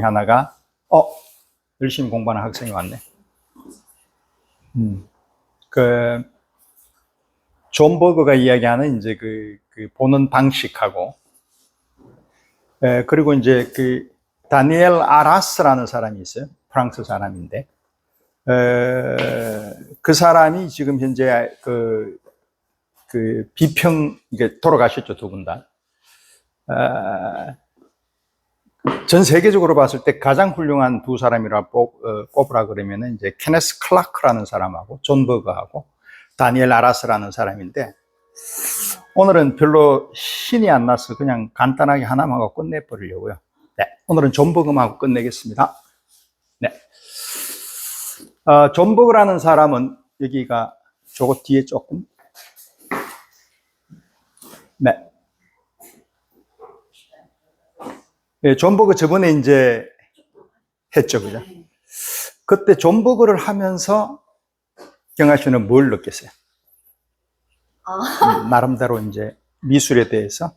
하나가 열심히 공부하는 학생이 왔네. 존 버거가 이야기하는 이제 그 보는 방식하고, 그리고 이제 다니엘 아라스라는 사람이 있어요. 프랑스 사람인데, 그 사람이 지금 현재 이게 돌아가셨죠, 두 분 다. 전 세계적으로 봤을 때 가장 훌륭한 두 사람이라 꼽으라 그러면은 이제 케네스 클라크라는 사람하고 존 버거하고 다니엘 아라스라는 사람인데, 오늘은 별로 신이 안 나서 그냥 간단하게 하나만 하고 끝내버리려고요. 네, 오늘은 존 버거하고 끝내겠습니다. 네. 존 버거라는 사람은 여기가 저거 뒤에 조금. 네. 네, 존 버거 저번에 이제 했죠, 그죠? 그때 존 버거를 하면서 경아 씨는 뭘 느꼈어요? 나름대로 이제 미술에 대해서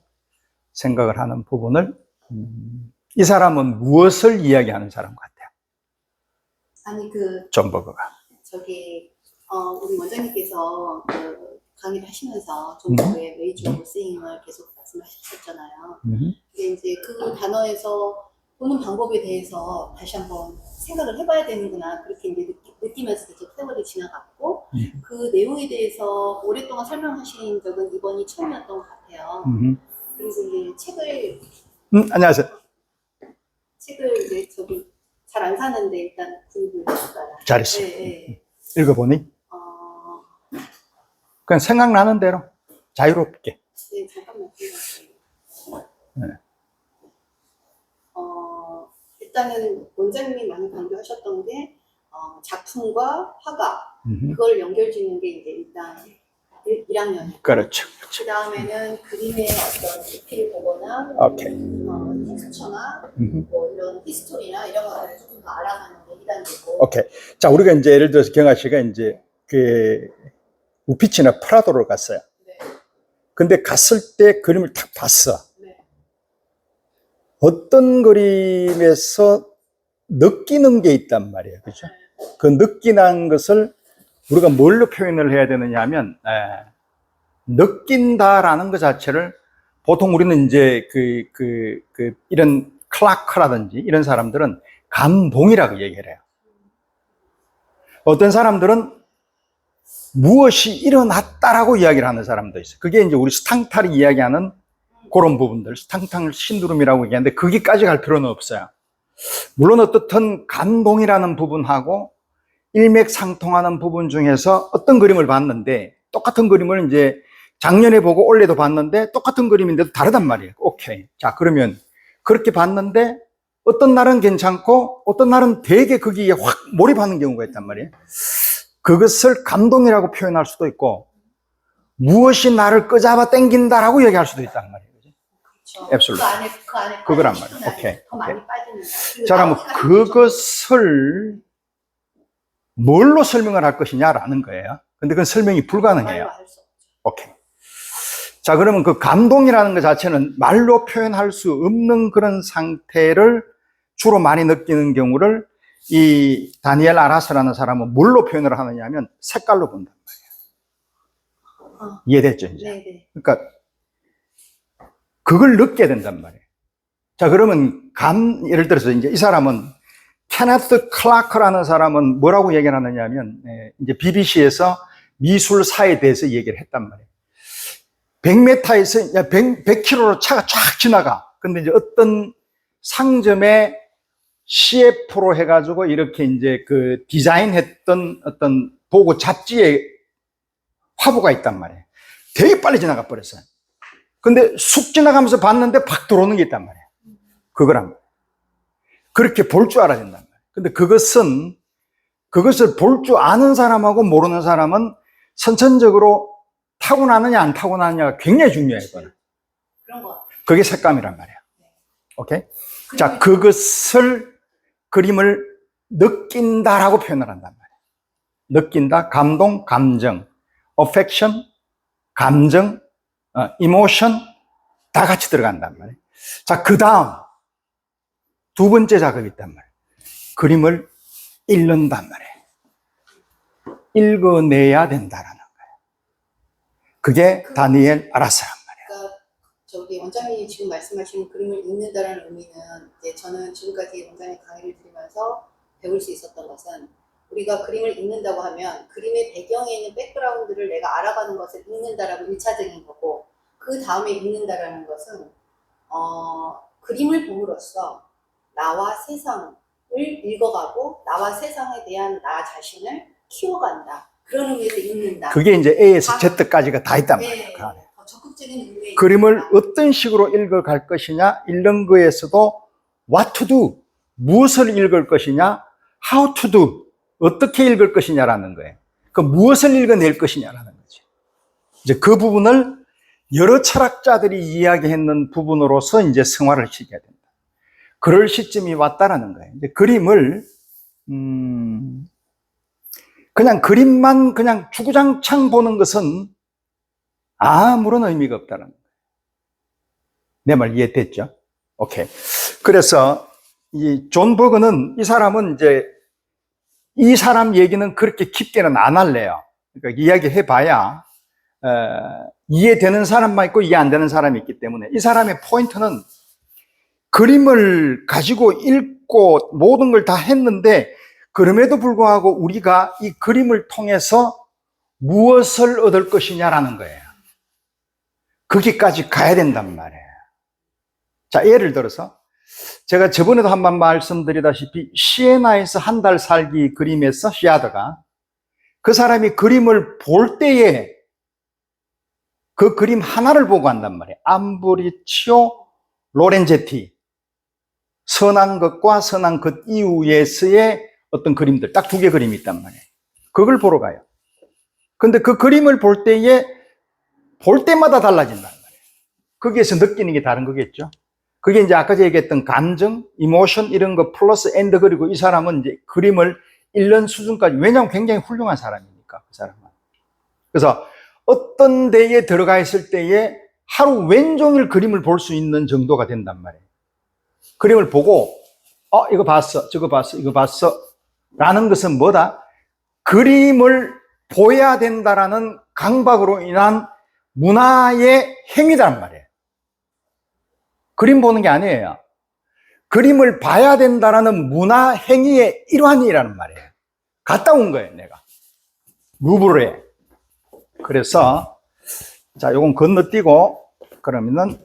생각을 하는 부분을, 이 사람은 무엇을 이야기하는 사람 같아요? 아니 존 버거가. 우리 원장님께서 강의를 하시면서 존 버거의 메이저 세잉을 계속 말씀하셨잖아요. 근데 이제 그 단어에서 보는 방법에 대해서 다시 한번 생각을 해봐야 되는구나, 그렇게 이제 느끼면서 세월이 지나갔고, 그 내용에 대해서 오랫동안 설명하신 적은 이번이 처음이었던 것 같아요. 그래서 이제 책을 안녕하세요. 책을 이제 잘 안 사는데 일단 구입을 했어요. 잘했어요. 네. 읽어보니? 그냥 생각나는 대로 자유롭게. 네, 잠깐만 기다려주세요. 네. 일단은 원장님이 많이 강조하셨던 게 작품과 화가, 그걸 연결짓는 게 이제 일단 1학년. 그렇죠. 그 다음에는 그림의 어떤 깊이를 보거나, 텍스처나, 뭐 이런 히스토리나 이런 것들을 조금 더 알아가는 게 2단계고. 오케이. 자, 우리가 이제 예를 들어서 경아 씨가 이제 우피치나 프라도를 갔어요. 네. 근데 갔을 때 그림을 딱 봤어. 네. 어떤 그림에서 느끼는 게 있단 말이에요. 그죠? 그 느끼는 것을 우리가 뭘로 표현을 해야 되느냐 하면, 느낀다라는 것 자체를 보통 우리는 이제 이런 클라크라든지 이런 사람들은 감동이라고 얘기를 해요. 어떤 사람들은 무엇이 일어났다라고 이야기를 하는 사람도 있어요. 그게 이제 우리 스탕탈이 이야기하는 그런 부분들, 스탕탈 신두름이라고 얘기하는데, 거기까지 갈 필요는 없어요. 물론 어떻든 감동이라는 부분하고 일맥상통하는 부분 중에서 어떤 그림을 봤는데, 똑같은 그림을 이제 작년에 보고 올해도 봤는데 똑같은 그림인데도 다르단 말이에요. 오케이. 자, 그러면 그렇게 봤는데 어떤 날은 괜찮고 어떤 날은 되게 거기에 확 몰입하는 경우가 있단 말이에요. 그것을 감동이라고 표현할 수도 있고, 무엇이 나를 끄잡아 당긴다라고 얘기할 수도 있단 말이에요. 그렇죠. 앱솔루트. 그 안에 그거란 말이에요. 오케이. 더 많이 빠지는. 자, 그러면 그것을 뭘로 설명을 할 것이냐라는 거예요. 근데 그건 설명이 불가능해요. 오케이. 자, 그러면 그 감동이라는 것 자체는 말로 표현할 수 없는 그런 상태를 주로 많이 느끼는 경우를 이 다니엘 아라스라는 사람은 뭘로 표현을 하느냐 하면 색깔로 본단 말이에요. 이해됐죠, 이제? 네네. 그러니까 그걸 느껴야 된단 말이에요. 자, 그러면 예를 들어서 이제 이 사람은 케네스 클라크라는 사람은 뭐라고 얘기를 하느냐 하면, 이제 BBC에서 미술사에 대해서 얘기를 했단 말이에요. 100m에서 100km로 차가 쫙 지나가. 근데 이제 어떤 상점에 CF로 해가지고 이렇게 이제 디자인했던 어떤 도구 잡지에 화보가 있단 말이에요. 되게 빨리 지나가 버렸어요. 근데 쑥 지나가면서 봤는데 팍 들어오는 게 있단 말이에요. 그거란 말이에요. 그렇게 볼 줄 알아야 된단 말이에요. 근데 그것을 볼 줄 아는 사람하고 모르는 사람은 선천적으로 타고나느냐 안 타고나느냐가 굉장히 중요해요. 그거는. 그런 거. 그게 색감이란 말이에요. 오케이? 자, 그림을 느낀다라고 표현을 한단 말이에요. 느낀다, 감동, 감정, affection, 감정, emotion 다 같이 들어간단 말이에요. 자, 그 다음 두 번째 작업이 있단 말이에요. 그림을 읽는단 말이에요. 읽어내야 된다라는 거예요. 그게 다니엘 아라스란 말이에요. 그러니까 저기 원장님이 지금 말씀하신 그림을 읽는다라는 의미는 이제 저는 지금까지 원장님 강의를 들으면서 배울 수 있었던 것은 우리가 그림을 읽는다고 하면 그림의 배경에 있는 백그라운드를 내가 알아가는 것을 읽는다라고 1차적인 거고, 그 다음에 읽는다라는 것은 그림을 봄으로써 나와 세상을 읽어가고 나와 세상에 대한 나 자신을 키워간다. 그런 의미에서 읽는다. 그게 이제 A에서 Z까지가 다 있단 말이에요. 네, 그 안에. 더 적극적인 의미의 그림을 어떤 식으로 읽어갈 것이냐, 읽는 거에서도 what to do, 무엇을 읽을 것이냐, how to do, 어떻게 읽을 것이냐라는 거예요. 그 무엇을 읽어낼 것이냐라는 거죠. 이제 그 부분을 여러 철학자들이 이야기했는 부분으로서 이제 승화를 시켜야 된다. 그럴 시점이 왔다라는 거예요. 이제 그림을 그냥 그림만 그냥 주구장창 보는 것은 아무런 의미가 없다는 거예요. 내 말 이해됐죠? 오케이. 그래서 이 존 버그는, 이 사람은 이제 이 사람 얘기는 그렇게 깊게는 안 할래요. 그러니까 이야기해봐야 이해되는 사람만 있고 이해 안 되는 사람이 있기 때문에, 이 사람의 포인트는 그림을 가지고 읽고 모든 걸 다 했는데 그럼에도 불구하고 우리가 이 그림을 통해서 무엇을 얻을 것이냐라는 거예요. 거기까지 가야 된단 말이에요. 자, 예를 들어서 제가 저번에도 한번 말씀드리다시피 시에나에서 한 달 살기 그림에서 시아드가 그 사람이 그림을 볼 때에 그 그림 하나를 보고 한단 말이에요. 암브리치오 로렌제티, 선한 것과 선한 것 이후에서의 어떤 그림들, 딱 두 개 그림이 있단 말이에요. 그걸 보러 가요. 근데 그 그림을 볼 때에 볼 때마다 달라진단 말이에요. 거기에서 느끼는 게 다른 거겠죠. 그게 이제 아까 얘기했던 감정, 이모션 이런 거 플러스 엔드, 그리고 이 사람은 이제 그림을 읽는 수준까지, 왜냐하면 굉장히 훌륭한 사람이니까, 그 사람은. 그래서 어떤 데에 들어가 있을 때에 하루 왼종일 그림을 볼 수 있는 정도가 된단 말이에요. 그림을 보고 이거 봤어, 저거 봤어, 이거 봤어 라는 것은 뭐다? 그림을 보여야 된다라는 강박으로 인한 문화의 행위란 말이에요. 그림 보는 게 아니에요. 그림을 봐야 된다라는 문화 행위의 일환이라는 말이에요. 갔다 온 거예요, 내가. 루브르에. 그래서 자, 요건 건너뛰고, 그러면은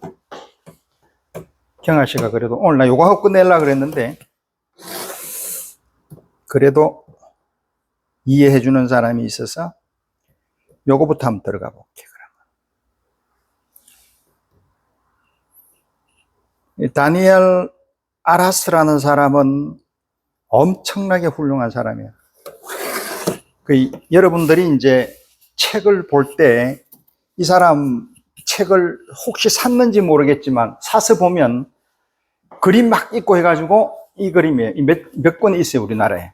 경아 씨가 그래도 오늘 나 요거 하고 끝내려고 그랬는데 그래도 이해해 주는 사람이 있어서 요거부터 한번 들어가 볼게요. 다니엘 아라스라는 사람은 엄청나게 훌륭한 사람이에요. 여러분들이 이제 책을 볼 때 이 사람 책을 혹시 샀는지 모르겠지만 사서 보면 그림 막 있고 해가지고 이 그림에 몇 권 있어요, 우리나라에.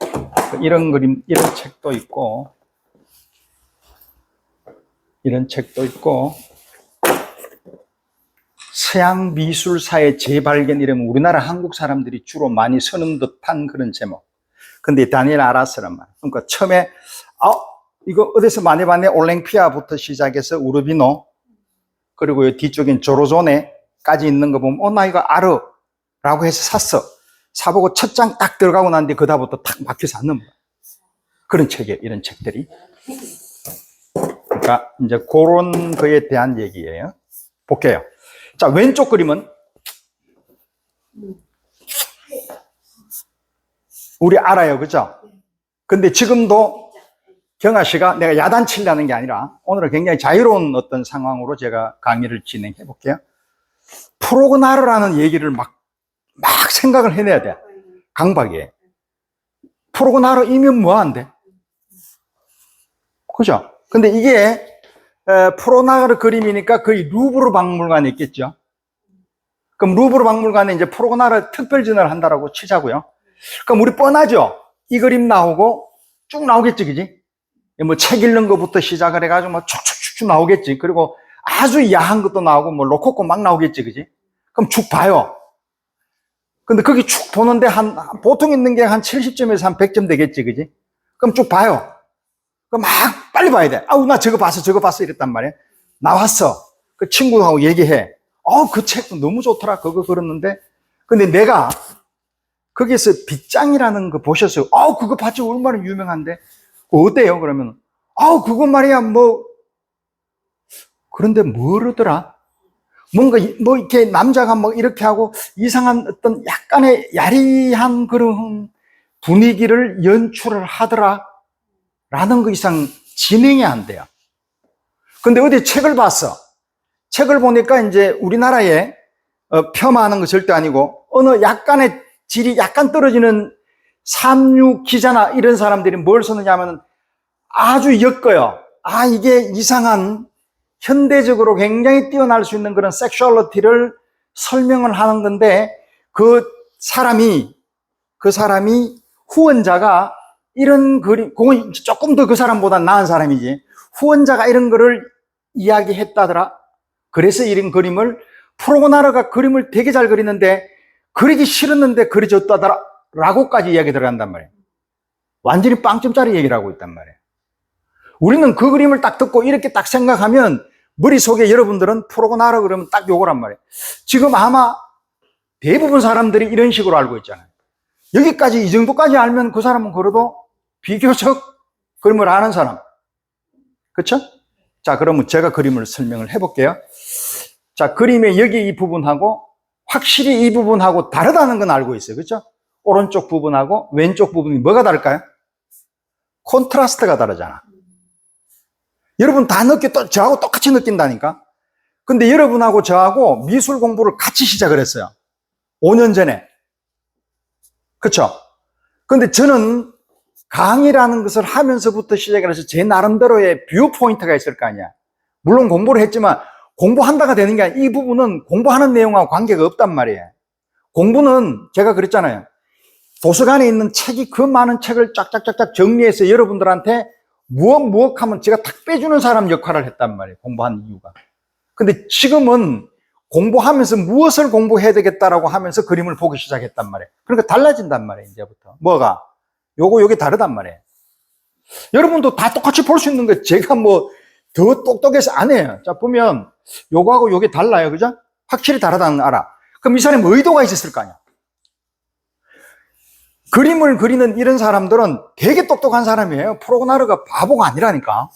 이런 그림, 이런 책도 있고, 이런 책도 있고, 서양 미술사의 재발견 이러면 우리나라 한국 사람들이 주로 많이 쓰는 듯한 그런 제목. 근데 다니엘 아라스란 말. 그러니까 처음에 이거 어디서 많이 봤네? 올랭피아부터 시작해서 우르비노, 그리고 이 뒤쪽엔 조로존에까지 있는 거 보면 나 이거 알아 라고 해서 샀어. 사보고 첫 장 딱 들어가고 났는데 그다음부터 탁 막혀서 안 넘어가. 그런 책이에요, 이런 책들이. 그러니까 이제 그런 거에 대한 얘기예요. 볼게요. 자, 왼쪽 그림은 우리 알아요, 그죠? 근데 지금도 경아 씨가 내가 야단치려는 게 아니라 오늘은 굉장히 자유로운 어떤 상황으로 제가 강의를 진행해 볼게요. 프로그나르라는 얘기를 막 생각을 해내야 돼. 강박이에요. 프로그나르이면 뭐한데? 그죠? 근데 이게 프로그나르 그림이니까 거의 루브르 박물관에 있겠죠. 그럼 루브르 박물관에 이제 프로그나르 특별전을 한다라고 치자고요. 그럼 우리 뻔하죠? 이 그림 나오고 쭉 나오겠지, 그지? 뭐 책 읽는 것부터 시작을 해가지고 뭐 쭉쭉쭉 나오겠지. 그리고 아주 야한 것도 나오고 뭐 로코코 막 나오겠지, 그지? 그럼 쭉 봐요. 근데 거기 쭉 보는데 보통 있는 게 한 70점에서 한 100점 되겠지, 그지? 그럼 쭉 봐요. 그럼 막 빨리 봐야 돼. 아우, 나 저거 봤어 이랬단 말이야. 나왔어. 그 친구하고 얘기해. 그 책도 너무 좋더라. 그거 그랬는데. 근데 내가 거기에서 빗장이라는 거 보셨어요? 그거 봤죠? 얼마나 유명한데. 어때요? 그러면, 그거 말이야, 그런데 뭐르더라? 뭔가, 이렇게 남자가 이렇게 하고 이상한 어떤 약간의 야리한 그런 분위기를 연출을 하더라. 라는 거 이상 진행이 안 돼요. 근데 어디 책을 봤어. 책을 보니까 이제 우리나라에 폄하하는 거 절대 아니고 어느 약간의 질이 약간 떨어지는 삼류 기자나 이런 사람들이 뭘 썼느냐 하면 아주 엮어요. 이게 이상한 현대적으로 굉장히 뛰어날 수 있는 그런 섹슈얼리티를 설명을 하는 건데 그 사람이 후원자가 이런 그림, 그건 조금 더 그 사람보다 나은 사람이지. 후원자가 이런 거를 이야기했다더라. 그래서 이런 그림을 프로고나르가 그림을 되게 잘 그리는데 그리기 싫었는데 그려졌다더라 라고까지 이야기 들어간단 말이에요. 완전히 빵점짜리 얘기를 하고 있단 말이에요. 우리는 그 그림을 딱 듣고 이렇게 딱 생각하면 머릿속에 여러분들은 프로고나르 그러면 딱 요거란 말이에요. 지금 아마 대부분 사람들이 이런 식으로 알고 있잖아요. 여기까지 이 정도까지 알면 그 사람은 그래도 비교적 그림을 아는 사람. 그렇죠? 자, 그러면 제가 그림을 설명을 해볼게요. 자, 그림의 여기 이 부분하고 확실히 이 부분하고 다르다는 건 알고 있어요. 그렇죠? 오른쪽 부분하고 왼쪽 부분이 뭐가 다를까요? 콘트라스트가 다르잖아. 여러분 다 저하고 똑같이 느낀다니까? 근데 여러분하고 저하고 미술 공부를 같이 시작을 했어요. 5년 전에. 그렇죠? 근데 저는 강의라는 것을 하면서부터 시작을 해서 제 나름대로의 뷰 포인트가 있을 거 아니야. 물론 공부를 했지만 공부한다가 되는 게 아니라 이 부분은 공부하는 내용하고 관계가 없단 말이에요. 공부는 제가 그랬잖아요. 도서관에 있는 책이 그 많은 책을 쫙쫙쫙쫙 정리해서 여러분들한테 무엇 하면 제가 탁 빼주는 사람 역할을 했단 말이에요. 공부한 이유가. 근데 지금은 공부하면서 무엇을 공부해야 되겠다라고 하면서 그림을 보기 시작했단 말이에요. 그러니까 달라진단 말이에요, 이제부터. 뭐가? 요게 다르단 말이에요. 여러분도 다 똑같이 볼 수 있는 거 제가 더 똑똑해서 안 해요. 자, 보면 요거하고 요게 달라요. 그죠? 확실히 다르다는 거 알아. 그럼 이 사람이 의도가 있었을 거 아니야. 그림을 그리는 이런 사람들은 되게 똑똑한 사람이에요. 프로고나르가 바보가 아니라니까.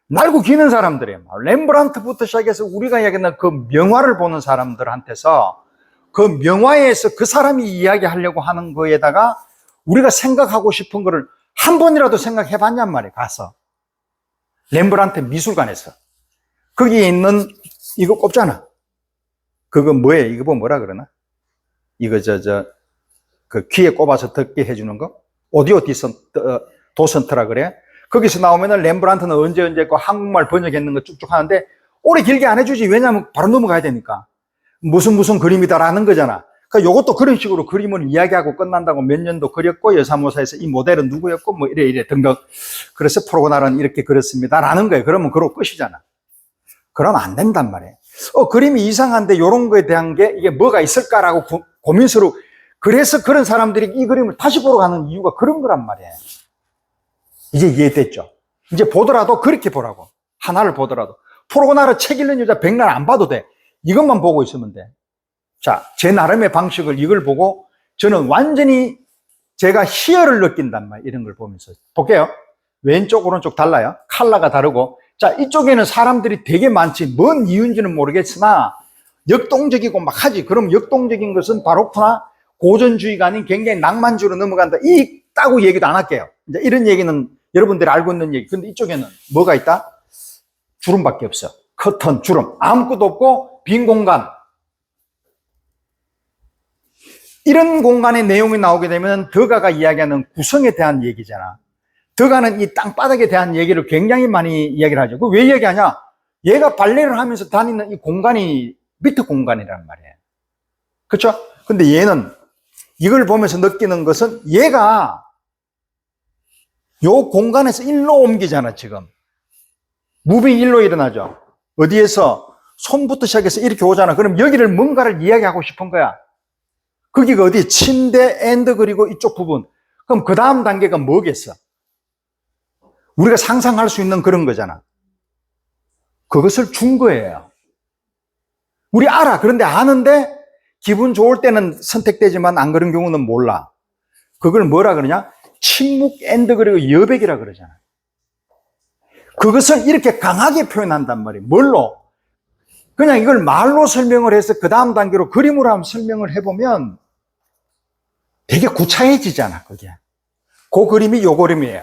날고 기는 사람들이에요. 렘브란트부터 시작해서 우리가 이야기하는 그 명화를 보는 사람들한테서 그 명화에서 그 사람이 이야기하려고 하는 거에다가 우리가 생각하고 싶은 거를 한 번이라도 생각해 봤냔 말이에요. 가서 렘브란트 미술관에서 거기에 있는 이거 꼽잖아. 그거 뭐예요? 이거 보면 뭐라 그러나? 이거 그 귀에 꼽아서 듣게 해주는 거? 오디오 도선트라 그래? 거기서 나오면은 렘브란트는 언제 했고 한국말 번역했는 거 쭉쭉 하는데 오래 길게 안 해주지. 왜냐하면 바로 넘어가야 되니까. 무슨 그림이다라는 거잖아. 그러니까 요것도 그런 식으로 그림을 이야기하고 끝난다고 몇 년도 그렸고 여사모사에서 이 모델은 누구였고 이래 등등. 그래서 프로고나르는 이렇게 그렸습니다라는 거예요. 그러면 그러고 끝이잖아. 그러면 안 된단 말이에요. 그림이 이상한데 요런 거에 대한 게 이게 뭐가 있을까라고 고민스러워. 그래서 그런 사람들이 이 그림을 다시 보러 가는 이유가 그런 거란 말이에요. 이제 이해됐죠? 이제 보더라도 그렇게 보라고. 하나를 보더라도. 프로고나르 책 읽는 여자 백날 안 봐도 돼. 이것만 보고 있으면 돼. 자, 제 나름의 방식을 이걸 보고 저는 완전히 제가 희열을 느낀단 말이에요. 이런 걸 보면서. 볼게요. 왼쪽, 오른쪽 달라요. 컬러가 다르고. 자, 이쪽에는 사람들이 되게 많지. 뭔 이유인지는 모르겠으나 역동적이고 막 하지. 그럼 역동적인 것은 바로크나 고전주의가 아닌 굉장히 낭만주의로 넘어간다. 있다고 얘기도 안 할게요. 이제 이런 얘기는 여러분들이 알고 있는 얘기. 근데 이쪽에는 뭐가 있다? 주름밖에 없어. 커튼, 주름. 아무것도 없고 빈 공간. 이런 공간의 내용이 나오게 되면 더가가 이야기하는 구성에 대한 얘기잖아. 더가는 이 땅바닥에 대한 얘기를 굉장히 많이 이야기를 하죠. 그 왜 얘기하냐? 얘가 발레를 하면서 다니는 이 공간이 밑에 공간이란 말이에요. 그렇죠? 근데 얘는 이걸 보면서 느끼는 것은 얘가 요 공간에서 일로 옮기잖아, 지금. 무빙 일로 일어나죠. 어디에서 손부터 시작해서 이렇게 오잖아. 그럼 여기를 뭔가를 이야기하고 싶은 거야. 거기가 어디? 침대, 엔드, 그리고 이쪽 부분. 그럼 그 다음 단계가 뭐겠어? 우리가 상상할 수 있는 그런 거잖아. 그것을 준 거예요. 우리 알아. 그런데 아는데 기분 좋을 때는 선택되지만 안 그런 경우는 몰라. 그걸 뭐라 그러냐? 침묵, 엔드, 그리고 여백이라 그러잖아. 그것을 이렇게 강하게 표현한단 말이에요. 뭘로? 그냥 이걸 말로 설명을 해서 그 다음 단계로 그림으로 한번 설명을 해보면 되게 구차해지잖아, 그게. 그 그림이 요 그림이에요.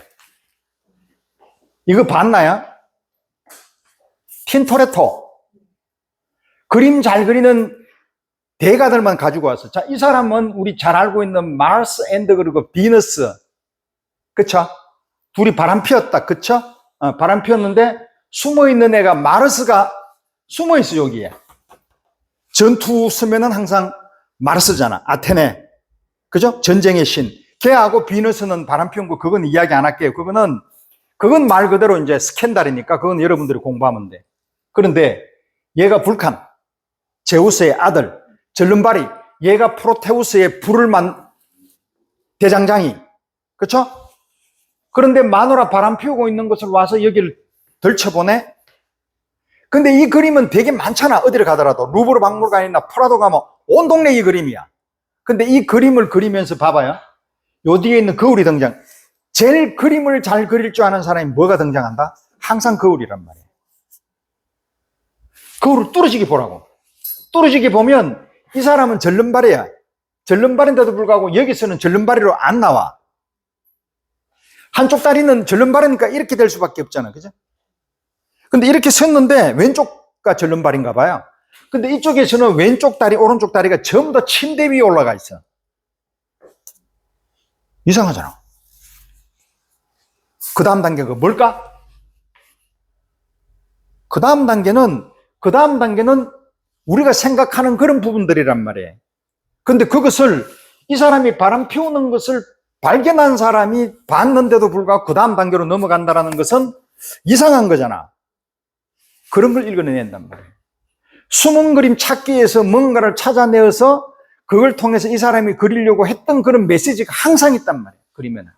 이거 봤나요? 틴토레토. 그림 잘 그리는 대가들만 가지고 왔어. 자, 이 사람은 우리 잘 알고 있는 마르스 앤드 그리고 비너스. 그쵸? 둘이 바람 피웠다. 그쵸? 바람 피웠는데 숨어 있는 애가 마르스가 숨어 있어, 여기에. 전투 쓰면은 항상 마르스잖아. 아테네. 그죠? 전쟁의 신. 걔하고 비너스는 바람 피운 거, 그건 이야기 안 할게요. 그건 말 그대로 이제 스캔들이니까 그건 여러분들이 공부하면 돼. 그런데 얘가 불칸, 제우스의 아들, 절름발이, 얘가 프로테우스의 불을 대장장이. 그쵸? 그런데 마누라 바람 피우고 있는 것을 와서 여기를 덜쳐보네? 근데 이 그림은 되게 많잖아. 어디를 가더라도. 루브르 박물관이나 프라도 가면 온 동네 이 그림이야. 근데 이 그림을 그리면서 봐봐요. 요 뒤에 있는 거울이 등장. 제일 그림을 잘 그릴 줄 아는 사람이 뭐가 등장한다? 항상 거울이란 말이에요. 거울을 뚫어지게 보라고. 뚫어지게 보면 이 사람은 절름발이야. 절름발인데도 불구하고 여기서는 절름발이로 안 나와. 한쪽 다리는 절름발이니까 이렇게 될 수밖에 없잖아. 그죠? 근데 이렇게 섰는데 왼쪽가 절름발인가 봐요. 근데 이쪽에서는 왼쪽 다리, 오른쪽 다리가 전부 다 침대 위에 올라가 있어. 이상하잖아. 그 다음 단계가 뭘까? 그 다음 단계는 우리가 생각하는 그런 부분들이란 말이에요. 근데 그것을 이 사람이 바람 피우는 것을 발견한 사람이 봤는데도 불구하고 그 다음 단계로 넘어간다는 것은 이상한 거잖아. 그런 걸 읽어낸단 말이에요. 숨은 그림 찾기에서 뭔가를 찾아내어서 그걸 통해서 이 사람이 그리려고 했던 그런 메시지가 항상 있단 말이에요. 그리면은.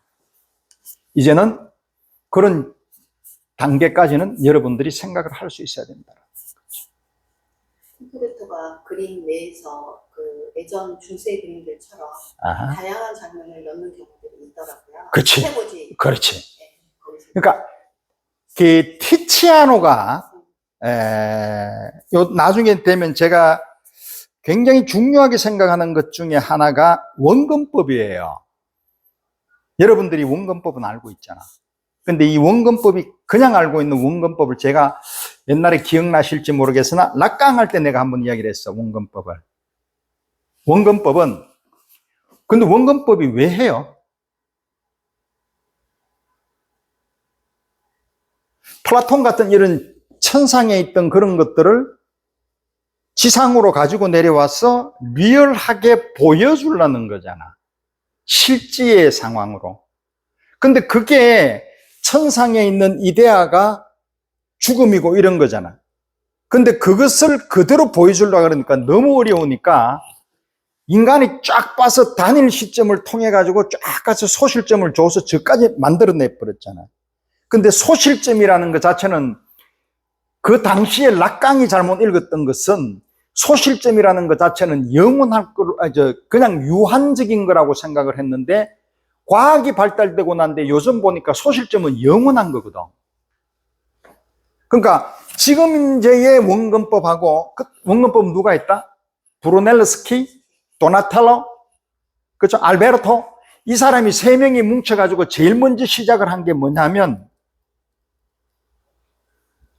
이제는 그런 단계까지는 여러분들이 생각을 할 수 있어야 된다. 틴토레토가 그림 내에서 그 예전 중세 그림들처럼 다양한 장면을 넣는 경우들이 있더라고요. 그렇지. 해보지. 그렇지. 네, 그러니까 그 티치아노가 나중에 되면 제가 굉장히 중요하게 생각하는 것 중에 하나가 원근법이에요. 여러분들이 원근법은 알고 있잖아. 근데 이 원근법이 그냥 알고 있는 원근법을 제가 옛날에 기억나실지 모르겠으나 락강 할 때 내가 한번 이야기를 했어. 원근법을. 근데 원근법이 왜 해요? 플라톤 같은 이런 천상에 있던 그런 것들을 지상으로 가지고 내려와서 리얼하게 보여주려는 거잖아. 실제의 상황으로. 근데 그게 천상에 있는 이데아가 죽음이고 이런 거잖아. 근데 그것을 그대로 보여주려고 그러니까 너무 어려우니까 인간이 쫙 봐서 단일 시점을 통해 가지고 쫙 가서 소실점을 줘서 저까지 만들어내 버렸잖아. 근데 소실점이라는 것 자체는 그 당시에 락강이 잘못 읽었던 것은 소실점이라는 것 자체는 영원할 그냥 유한적인 거라고 생각을 했는데 과학이 발달되고 난데 요즘 보니까 소실점은 영원한 거거든. 그러니까 지금 이제의 원근법하고 그 원근법은 누가 했다? 브루넬로스키, 도나텔로, 그렇죠? 알베르토. 이 사람이 세 명이 뭉쳐가지고 제일 먼저 시작을 한 게 뭐냐면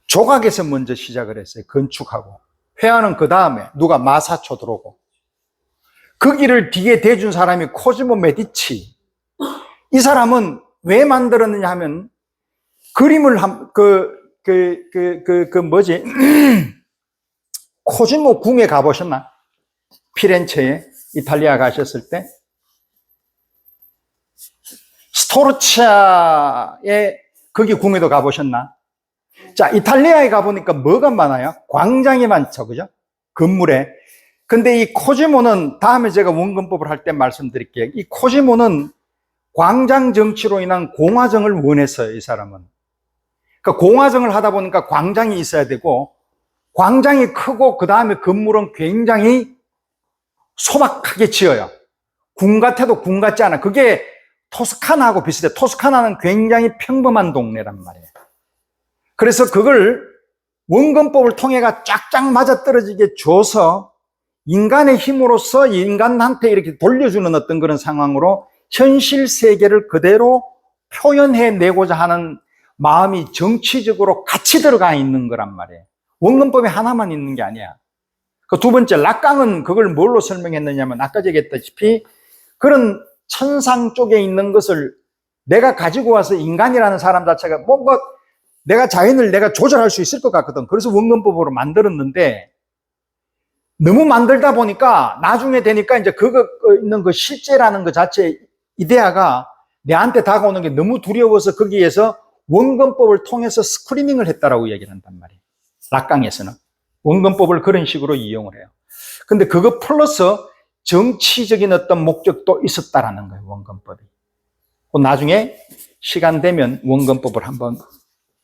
조각에서 먼저 시작을 했어요. 건축하고. 회화는 그 다음에 누가 마사초 들어오고. 그 길을 뒤에 대준 사람이 코지모 메디치. 이 사람은 왜 만들었느냐 하면 그림을 코지모 궁에 가보셨나? 피렌체에 이탈리아 가셨을 때 스토르치아의 거기 궁에도 가보셨나? 자, 이탈리아에 가보니까 뭐가 많아요? 광장이 많죠, 그죠? 건물에. 근데 이 코지모는 다음에 제가 원근법을 할 때 말씀드릴게요. 이 코지모는 광장 정치로 인한 공화정을 원했어요, 이 사람은. 그러니까 공화정을 하다 보니까 광장이 있어야 되고, 광장이 크고, 그 다음에 건물은 굉장히 소박하게 지어요. 궁 같아도 궁 같지 않아. 그게 토스카나하고 비슷해. 토스카나는 굉장히 평범한 동네란 말이에요. 그래서 그걸 원근법을 통해가 쫙쫙 맞아떨어지게 줘서 인간의 힘으로써 인간한테 이렇게 돌려주는 어떤 그런 상황으로 현실 세계를 그대로 표현해내고자 하는 마음이 정치적으로 같이 들어가 있는 거란 말이에요. 원근법이 하나만 있는 게 아니야. 그 두 번째, 락강은 그걸 뭘로 설명했느냐면 아까 얘기했다시피 그런 천상 쪽에 있는 것을 내가 가지고 와서 인간이라는 사람 자체가 뭔가 내가 자연을 내가 조절할 수 있을 것 같거든. 그래서 원근법으로 만들었는데 너무 만들다 보니까 나중에 되니까 이제 그거 있는 그 실제라는 것 자체 이데아가 내한테 다가오는 게 너무 두려워서 거기에서 원근법을 통해서 스크리밍을 했다라고 얘기를 한단 말이에요. 락강에서는. 원근법을 그런 식으로 이용을 해요. 근데 그거 플러스 정치적인 어떤 목적도 있었다라는 거예요, 원근법이. 나중에 시간 되면 원근법을 한번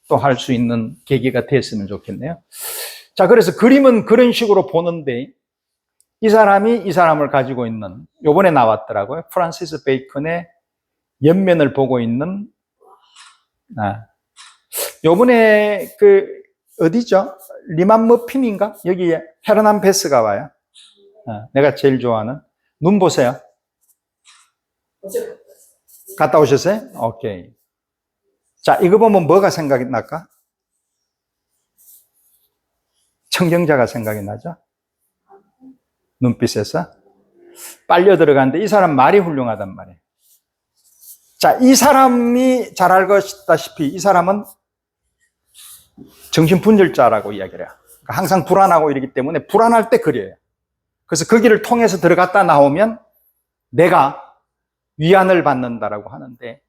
또 할 수 있는 계기가 됐으면 좋겠네요. 자, 그래서 그림은 그런 식으로 보는데 이 사람이 이 사람을 가지고 있는, 요번에 나왔더라고요. 프란시스 베이컨의 옆면을 보고 있는, 요번에 어디죠? 리만 머핀인가? 여기에 헤르난 베스가 와요. 내가 제일 좋아하는. 눈 보세요. 갔다 오셨어요? 오케이. 자, 이거 보면 뭐가 생각이 날까? 청경자가 생각이 나죠? 눈빛에서. 빨려 들어가는데 이 사람 말이 훌륭하단 말이에요. 자, 이 사람이 잘 알다시피 이 사람은 정신분열자라고 이야기를 해요. 그러니까 항상 불안하고 이러기 때문에 불안할 때 그려요. 그래서 거기를 통해서 들어갔다 나오면 내가 위안을 받는다라고 하는데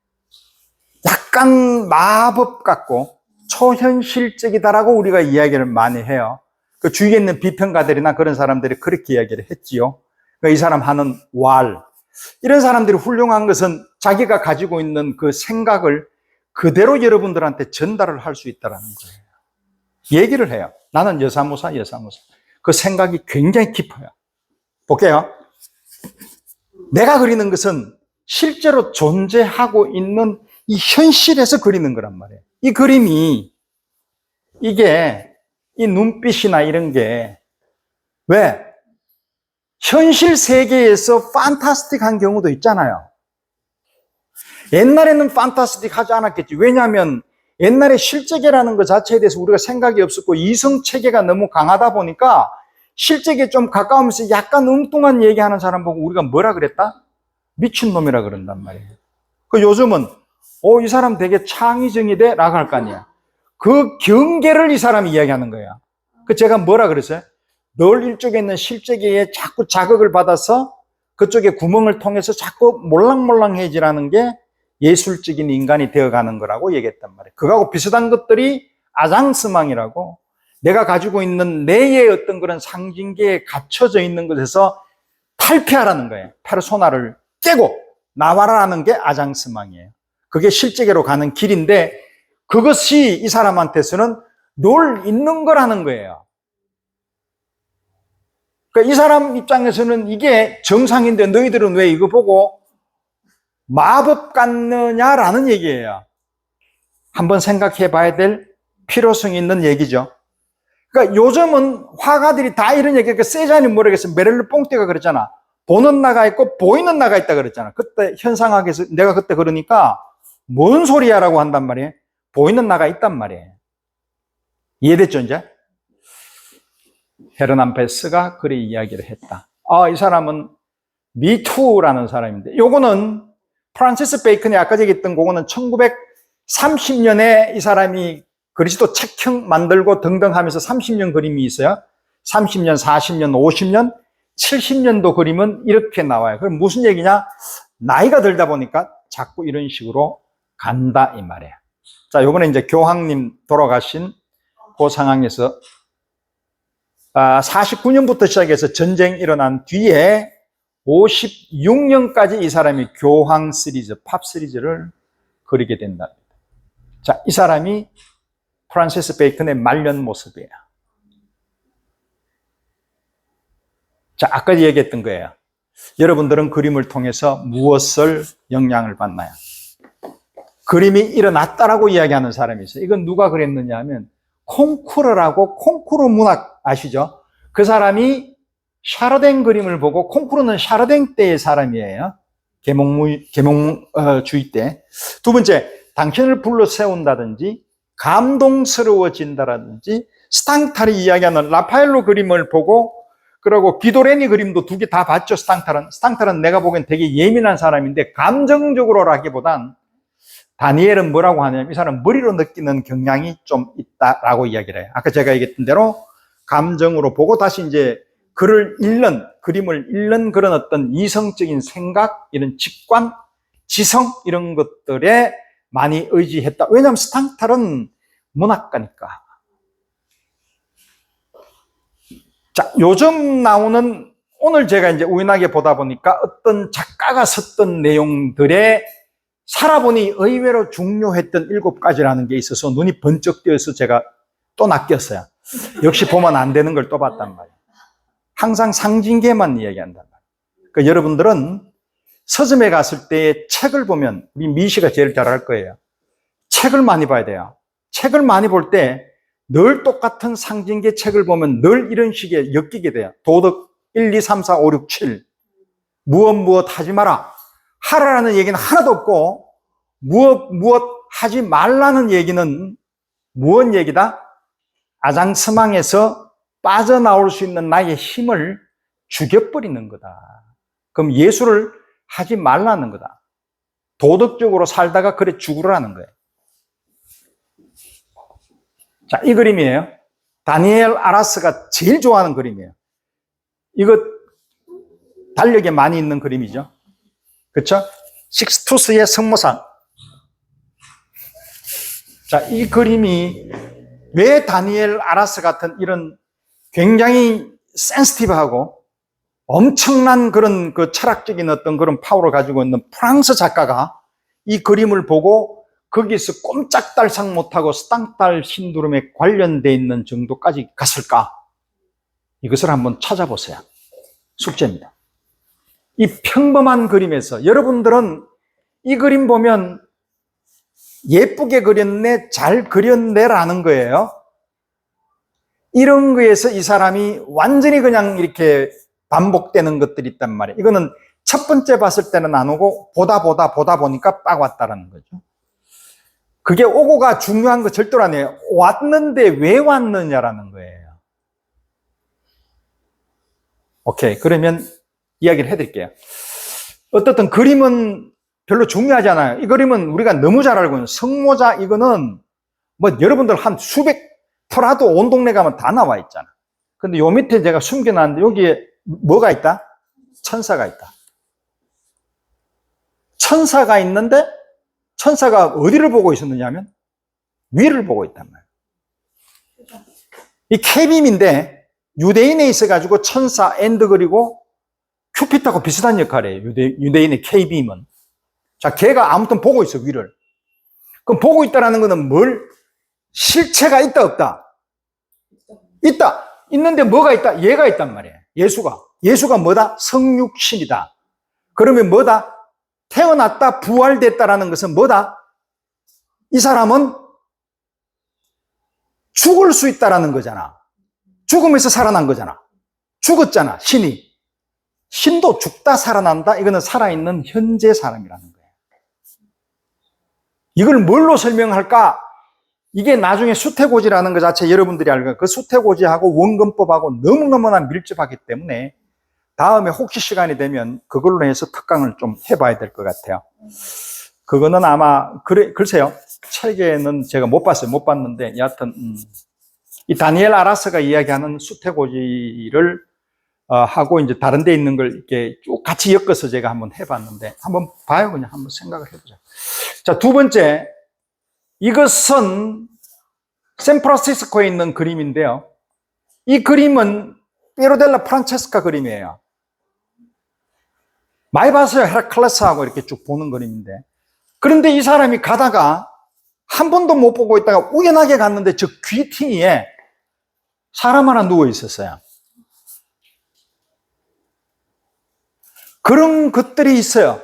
약간 마법 같고 초현실적이다라고 우리가 이야기를 많이 해요. 그 주위에 있는 비평가들이나 그런 사람들이 그렇게 이야기를 했지요. 그러니까 이 사람 하는 이런 사람들이 훌륭한 것은 자기가 가지고 있는 그 생각을 그대로 여러분들한테 전달을 할 수 있다는 거예요. 얘기를 해요. 나는 여사무사. 그 생각이 굉장히 깊어요. 볼게요. 내가 그리는 것은 실제로 존재하고 있는 이 현실에서 그리는 거란 말이에요. 이 그림이, 이 눈빛이나 이런 게, 왜? 현실 세계에서 판타스틱한 경우도 있잖아요. 옛날에는 판타스틱 하지 않았겠지. 왜냐하면 옛날에 실제계라는 것 자체에 대해서 우리가 생각이 없었고 이성체계가 너무 강하다 보니까 실제계에 좀 가까우면서 약간 엉뚱한 얘기하는 사람 보고 우리가 뭐라 그랬다? 미친놈이라 그런단 말이에요. 요즘은 이 사람 되게 창의적이대 라고 할 거 아니야. 그 경계를 이 사람이 이야기하는 거야. 제가 뭐라 그랬어요? 널 이쪽에 있는 실제계에 자꾸 자극을 받아서 그쪽에 구멍을 통해서 자꾸 몰랑몰랑해지라는 게 예술적인 인간이 되어가는 거라고 얘기했단 말이에요. 그거하고 비슷한 것들이 아장스망이라고, 내가 가지고 있는 내의 어떤 그런 상징계에 갇혀져 있는 것에서 탈피하라는 거예요. 페르소나를 깨고 나와라라는 게 아장스망이에요. 그게 실제계로 가는 길인데 그것이 이 사람한테서는 늘 있는 거라는 거예요. 그러니까 이 사람 입장에서는 이게 정상인데 너희들은 왜 이거 보고 마법 같느냐라는 얘기예요. 한번 생각해 봐야 될 필요성이 있는 얘기죠. 그러니까 요즘은 화가들이 다 이런 얘기가 세잔이 모르겠어. 메를르 뽕떼가 그랬잖아. 보는 나가 있고 보이는 나가 있다 그랬잖아. 그때 현상학에서 내가 그때 그러니까 뭔 소리야라고 한단 말이에요. 보이는 나가 있단 말이에요. 이해됐죠 이제? 헤르난 베스가 그리 이야기를 했다. 이 사람은 미투라는 사람인데, 요거는 프란시스 베이컨이 아까 얘기했던 그거는 1930년에 이 사람이 그리스도 책형 만들고 등등 하면서 30년 그림이 있어요. 30년, 40년, 50년, 70년도 그림은 이렇게 나와요. 그럼 무슨 얘기냐? 나이가 들다 보니까 자꾸 이런 식으로 간다 이 말이에요. 자, 요번에 이제 교황님 돌아가신 그 상황에서 49년부터 시작해서 전쟁이 일어난 뒤에 56년까지 이 사람이 교황 시리즈, 팝 시리즈를 그리게 된다. 자, 이 사람이 프란시스 베이컨의 말년 모습이에요. 자, 아까 얘기했던 거예요. 여러분들은 그림을 통해서 무엇을 영향을 받나요? 그림이 일어났다라고 이야기하는 사람이 있어요. 이건 누가 그랬느냐 하면 콩쿠르라고, 콩쿠르 문학 아시죠? 그 사람이 샤르댕 그림을 보고, 콩쿠르는 샤르댕 때의 사람이에요. 계몽주의 때. 두 번째, 당신을 불러 세운다든지 감동스러워진다라든지 스탕탈이 이야기하는 라파엘로 그림을 보고, 그리고 기도레니 그림도 두 개 다 봤죠. 스탕탈은 내가 보기엔 되게 예민한 사람인데 감정적으로라기보단 다니엘은 뭐라고 하냐면 이 사람 머리로 느끼는 경향이 좀 있다라고 이야기를 해요. 아까 제가 얘기했던 대로 감정으로 보고 다시 이제 그림을 읽는 그런 어떤 이성적인 생각, 이런 직관, 지성 이런 것들에 많이 의지했다. 왜냐하면 스탕탈은 문학가니까. 자, 요즘 나오는, 오늘 제가 이제 우연하게 보다 보니까 어떤 작가가 썼던 내용들에 살아보니 의외로 중요했던 7가지라는 게 있어서 눈이 번쩍 뜨여서 제가 또 낚였어요. 역시 보면 안 되는 걸 또 봤단 말이에요. 항상 상징계만 이야기한단 말이에요. 그러니까 여러분들은 서점에 갔을 때 책을 보면, 우리 미시가 제일 잘 알 거예요. 책을 많이 봐야 돼요. 책을 많이 볼 때 늘 똑같은 상징계 책을 보면 늘 이런 식의 엮이게 돼요. 도덕 1, 2, 3, 4, 5, 6, 7. 무엇 하지 마라. 하라라는 얘기는 하나도 없고, 무엇 하지 말라는 얘기는 무엇 얘기다? 아장스망에서 빠져나올 수 있는 나의 힘을 죽여버리는 거다. 그럼 예술을 하지 말라는 거다. 도덕적으로 살다가 그래 죽으라는 거예요. 자, 이 그림이에요. 다니엘 아라스가 제일 좋아하는 그림이에요. 이거 달력에 많이 있는 그림이죠. 그렇죠? 식스투스의 성모상. 자, 이 그림이 왜 다니엘 아라스 같은 이런 굉장히 센시티브하고 엄청난 그런 그 철학적인 어떤 그런 파워를 가지고 있는 프랑스 작가가 이 그림을 보고 거기서 꼼짝달싹 못하고 스탕탈 신두름에 관련되어 있는 정도까지 갔을까? 이것을 한번 찾아보세요. 숙제입니다. 이 평범한 그림에서 여러분들은 이 그림 보면 예쁘게 그렸네, 잘 그렸네라는 거예요. 이런 거에서 이 사람이 완전히 그냥 이렇게 반복되는 것들이 있단 말이에요. 이거는 첫 번째 봤을 때는 안 오고 보다 보니까 빡 왔다라는 거죠. 그게 오고가 중요한 거 절대로 아니에요. 왔는데 왜 왔느냐라는 거예요. 오케이, 그러면 이야기를 해드릴게요. 어떻든 그림은 별로 중요하지 않아요. 이 그림은 우리가 너무 잘 알고 있는 성모자, 이거는 뭐 여러분들 한 수백 터라도 온 동네 가면 다 나와 있잖아. 근데 요 밑에 제가 숨겨놨는데 여기에 뭐가 있다? 천사가 있다. 천사가 있는데 천사가 어디를 보고 있었느냐 하면 위를 보고 있단 말이에요. 이 케빔인데 유대인에 있어가지고 천사 앤드 그리고 큐피트하고 비슷한 역할이에요. 유대인의 케빔은. 자, 걔가 아무튼 보고 있어, 위를. 그럼 보고 있다라는 거는 뭘? 실체가 있다, 없다? 있다. 있는데 뭐가 있다? 얘가 있단 말이에요. 예수가. 예수가 뭐다? 성육신이다. 그러면 뭐다? 태어났다, 부활됐다라는 것은 뭐다? 이 사람은 죽을 수 있다라는 거잖아. 죽으면서 살아난 거잖아. 죽었잖아, 신이. 신도 죽다 살아난다? 이거는 살아있는 현재 사람이라는 거예요. 이걸 뭘로 설명할까? 이게 나중에 수태고지라는 것 자체 여러분들이 알고 있는 그 수태고지하고 원근법하고 너무너무나 밀접하기 때문에 다음에 혹시 시간이 되면 그걸로 해서 특강을 좀 해봐야 될 것 같아요. 그거는 아마, 글쎄요. 책에는 제가 못 봤어요. 못 봤는데, 여하튼, 이 다니엘 아라스가 이야기하는 수태고지를 하고 이제 다른 데 있는 걸 이렇게 쭉 같이 엮어서 제가 한번 해봤는데, 한번 봐요. 그냥 한번 생각을 해보자. 자, 두 번째. 이것은 샌프란시스코에 있는 그림인데요. 이 그림은 피에로 델라 프란체스카 그림이에요. 많이 봤어요. 헤라클레스하고 이렇게 쭉 보는 그림인데. 그런데 이 사람이 가다가 한 번도 못 보고 있다가 우연하게 갔는데 저 귀퉁이에 사람 하나 누워 있었어요. 그런 것들이 있어요.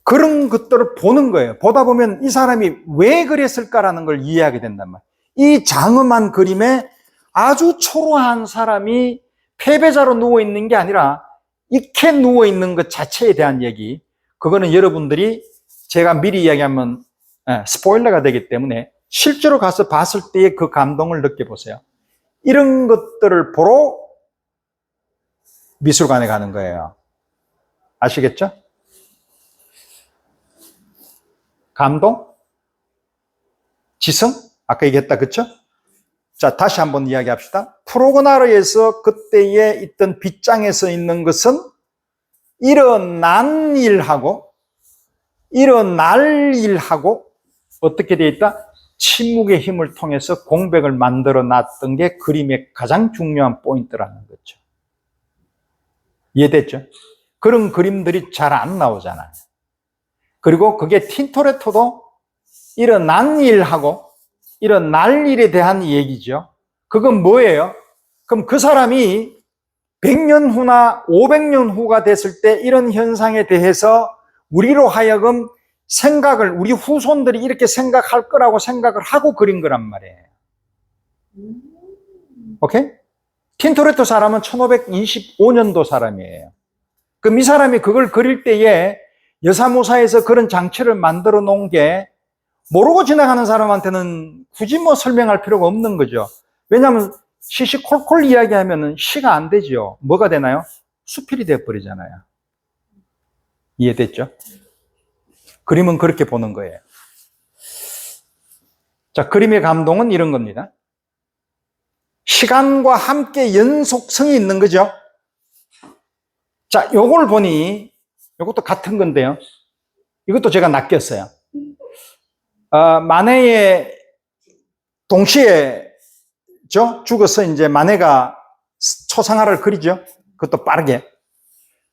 그런 것들을 보는 거예요. 보다 보면 이 사람이 왜 그랬을까라는 걸 이해하게 된단 말이에요. 이 장엄한 그림에 아주 초라한 사람이 패배자로 누워있는 게 아니라 이렇게 누워있는 것 자체에 대한 얘기, 그거는 여러분들이 제가 미리 이야기하면 스포일러가 되기 때문에 실제로 가서 봤을 때의 그 감동을 느껴보세요. 이런 것들을 보러 미술관에 가는 거예요. 아시겠죠? 감동? 지성? 아까 얘기했다, 그쵸? 자, 다시 한번 이야기합시다. 프로그나르에서 그때에 있던 빗장에서 있는 것은 일어난 일하고, 일어날 일하고, 어떻게 되어 있다? 침묵의 힘을 통해서 공백을 만들어 놨던 게 그림의 가장 중요한 포인트라는 거죠. 이해됐죠? 그런 그림들이 잘 안 나오잖아요. 그리고 그게 틴토레토도 일어난 일하고 일어날 일에 대한 얘기죠. 그건 뭐예요? 그럼 그 사람이 100년 후나 500년 후가 됐을 때 이런 현상에 대해서 우리로 하여금 생각을, 우리 후손들이 이렇게 생각할 거라고 생각을 하고 그린 거란 말이에요. 오케이? 틴토레토 사람은 1525년도 사람이에요. 그럼 이 사람이 그걸 그릴 때에 여사모사에서 그런 장치를 만들어 놓은 게 모르고 지나가는 사람한테는 굳이 뭐 설명할 필요가 없는 거죠. 왜냐하면 시시콜콜 이야기하면 시가 안 되죠. 뭐가 되나요? 수필이 되어버리잖아요. 이해됐죠? 그림은 그렇게 보는 거예요. 자, 그림의 감동은 이런 겁니다. 시간과 함께 연속성이 있는 거죠. 자, 요걸 보니 이것도 같은 건데요. 이것도 제가 낚였어요. 마네의 동시에 죽어서 이제 마네가 초상화를 그리죠. 그것도 빠르게.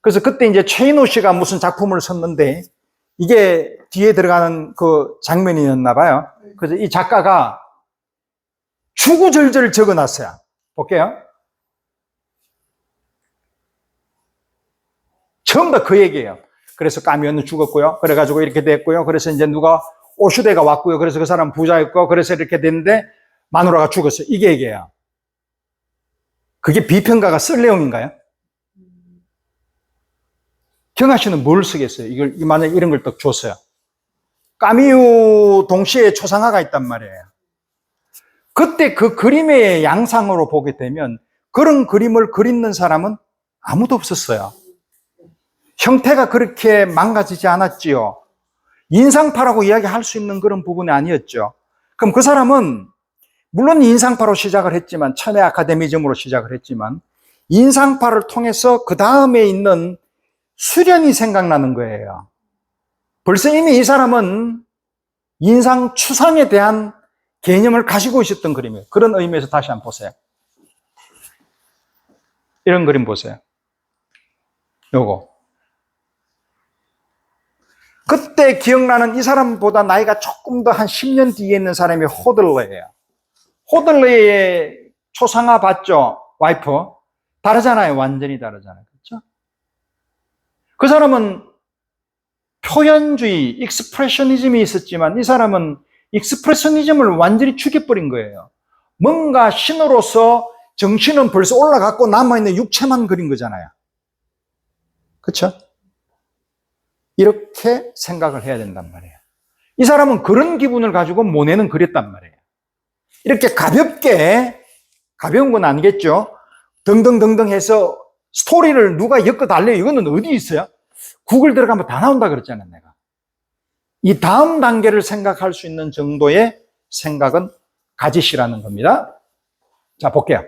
그래서 그때 이제 최인호 씨가 무슨 작품을 썼는데 이게 뒤에 들어가는 그 장면이었나 봐요. 그래서 이 작가가 주구절절 적어놨어요. 볼게요. 전부 다 그 얘기예요. 그래서 까미오는 죽었고요. 그래가지고 이렇게 됐고요. 그래서 이제 누가 오슈데가 왔고요. 그래서 그 사람 부자였고, 그래서 이렇게 됐는데 마누라가 죽었어요. 이게 얘기예요. 그게 비평가가 쓸 내용인가요? 경아 씨는 뭘 쓰겠어요? 이걸 만약에 이런 걸 딱 줬어요. 까미유 동시에 초상화가 있단 말이에요. 그때 그 그림의 양상으로 보게 되면 그런 그림을 그리는 사람은 아무도 없었어요. 형태가 그렇게 망가지지 않았지요. 인상파라고 이야기할 수 있는 그런 부분이 아니었죠. 그럼 그 사람은 물론 인상파로 시작을 했지만, 처음에 아카데미즘으로 시작을 했지만 인상파를 통해서 그 다음에 있는 수련이 생각나는 거예요. 벌써 이미 이 사람은 인상 추상에 대한 개념을 가지고 있었던 그림이에요. 그런 의미에서 다시 한번 보세요. 이런 그림 보세요. 요거. 그때 기억나는 이 사람보다 나이가 조금 더 한 10년 뒤에 있는 사람이 호들러예요. 호들러의 초상화 봤죠? 와이프. 다르잖아요. 완전히 다르잖아요. 그렇죠? 그 사람은 표현주의, 익스프레셔니즘이 있었지만 이 사람은 익스프레셔니즘을 완전히 죽여버린 거예요. 뭔가 신으로서 정신은 벌써 올라갔고 남아있는 육체만 그린 거잖아요. 그렇죠? 이렇게 생각을 해야 된단 말이에요. 이 사람은 그런 기분을 가지고 모네는 그렸단 말이에요. 이렇게 가볍게, 가벼운 건 아니겠죠? 등등등등 해서 스토리를 누가 엮어 달래요. 이거는 어디 있어요? 구글 들어가면 다 나온다 그랬잖아요, 내가. 이 다음 단계를 생각할 수 있는 정도의 생각은 가지시라는 겁니다. 자, 볼게요.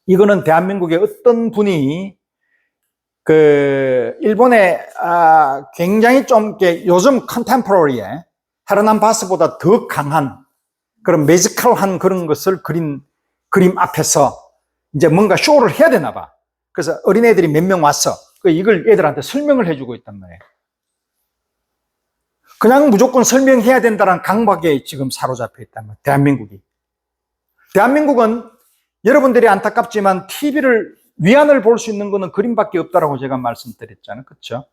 이거는 대한민국의 어떤 분이 일본의 굉장히 좀 요즘 컨템포러리에 헤르난 바스보다 더 강한 그런 매지컬한 그런 것을 그린 그림 앞에서 이제 뭔가 쇼를 해야 되나 봐. 그래서 어린애들이 몇 명 왔어. 이걸 애들한테 설명을 해주고 있단 말이에요. 그냥 무조건 설명해야 된다는 강박에 지금 사로잡혀 있단 말이에요. 대한민국이. 대한민국은 여러분들이 안타깝지만 TV를 위안을 볼 수 있는 거는 그림밖에 없다라고 제가 말씀드렸잖아요. 그렇죠?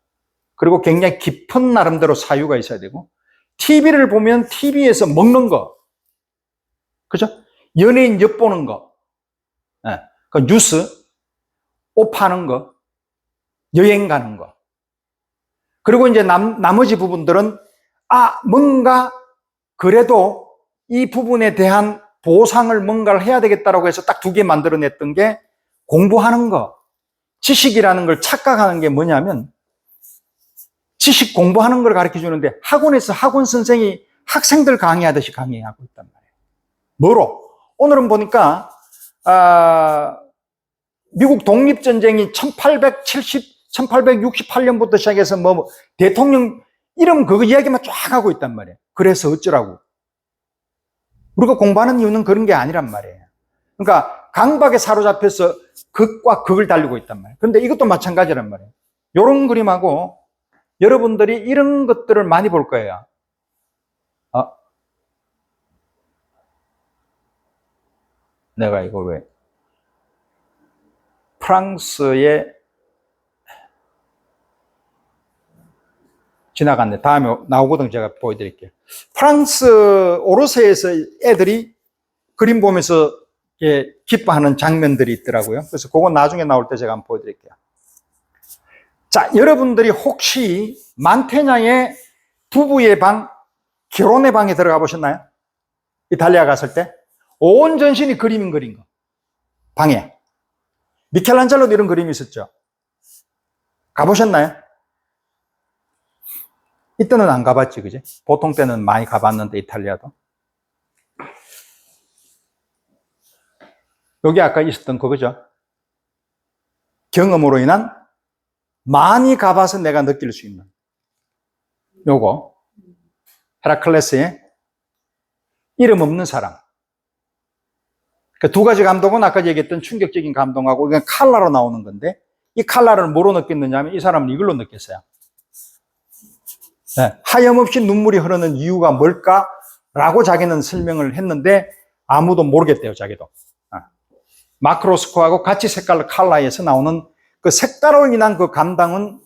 그리고 굉장히 깊은 나름대로 사유가 있어야 되고, TV를 보면 TV에서 먹는 거, 그죠? 연예인 엿보는 거, 그 뉴스, 옷 파는 거, 여행 가는 거. 그리고 이제 나머지 부분들은 뭔가 그래도 이 부분에 대한 보상을 뭔가를 해야 되겠다라고 해서 딱 두 개 만들어냈던 게 공부하는 거. 지식이라는 걸 착각하는 게 뭐냐면 지식 공부하는 걸 가르쳐 주는데 학원에서 학원 선생이 학생들 강의하듯이 강의하고 있단 말이에요. 뭐로? 오늘은 보니까 미국 독립전쟁이 1868년부터 시작해서 대통령 이름 그거 이야기만 쫙 하고 있단 말이에요. 그래서 어쩌라고. 우리가 공부하는 이유는 그런 게 아니란 말이에요. 그러니까 강박에 사로잡혀서 극과 극을 달리고 있단 말이에요. 그런데 이것도 마찬가지란 말이에요. 이런 그림하고 여러분들이 이런 것들을 많이 볼 거예요. 내가 이거 왜 프랑스에 지나갔네. 다음에 나오거든 제가 보여드릴게요. 프랑스 오르세에서 애들이 그림 보면서 기뻐하는 장면들이 있더라고요. 그래서 그건 나중에 나올 때 제가 한번 보여드릴게요. 자, 여러분들이 혹시 만테냐의 부부의 방, 결혼의 방에 들어가 보셨나요? 이탈리아 갔을 때? 온 전신이 그림 그린 거. 방에. 미켈란젤로도 이런 그림이 있었죠. 가보셨나요? 이때는 안 가봤지, 그지? 보통 때는 많이 가봤는데, 이탈리아도. 여기 아까 있었던 그거죠. 경험으로 인한 많이 가봐서 내가 느낄 수 있는 요거. 헤라클레스의 이름 없는 사람. 그 두 가지 감동은 아까 얘기했던 충격적인 감동하고 그냥 칼라로 나오는 건데 이 칼라를 뭐로 느꼈느냐 하면 이 사람은 이걸로 느꼈어요. 네, 하염없이 눈물이 흐르는 이유가 뭘까라고 자기는 설명을 했는데 아무도 모르겠대요, 자기도. 마크로스코하고 같이 색깔 칼라에서 나오는 그 색깔로 인한 그 감동은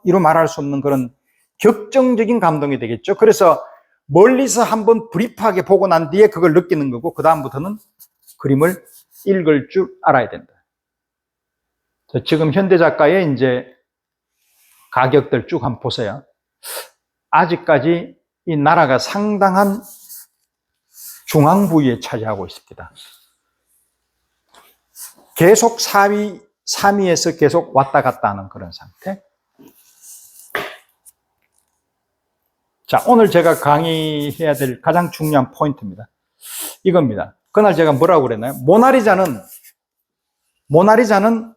이루 말할 수 없는 그런 격정적인 감동이 되겠죠. 그래서 멀리서 한번 브리프하게 보고 난 뒤에 그걸 느끼는 거고 그다음부터는 그림을 읽을 줄 알아야 된다. 지금 현대 작가의 이제 가격들 쭉 한번 보세요. 아직까지 이 나라가 상당한 중앙 부위에 차지하고 있습니다. 계속 3위에서 계속 왔다 갔다 하는 그런 상태. 자, 오늘 제가 강의해야 될 가장 중요한 포인트입니다. 이겁니다. 그날 제가 뭐라고 그랬나요? 모나리자는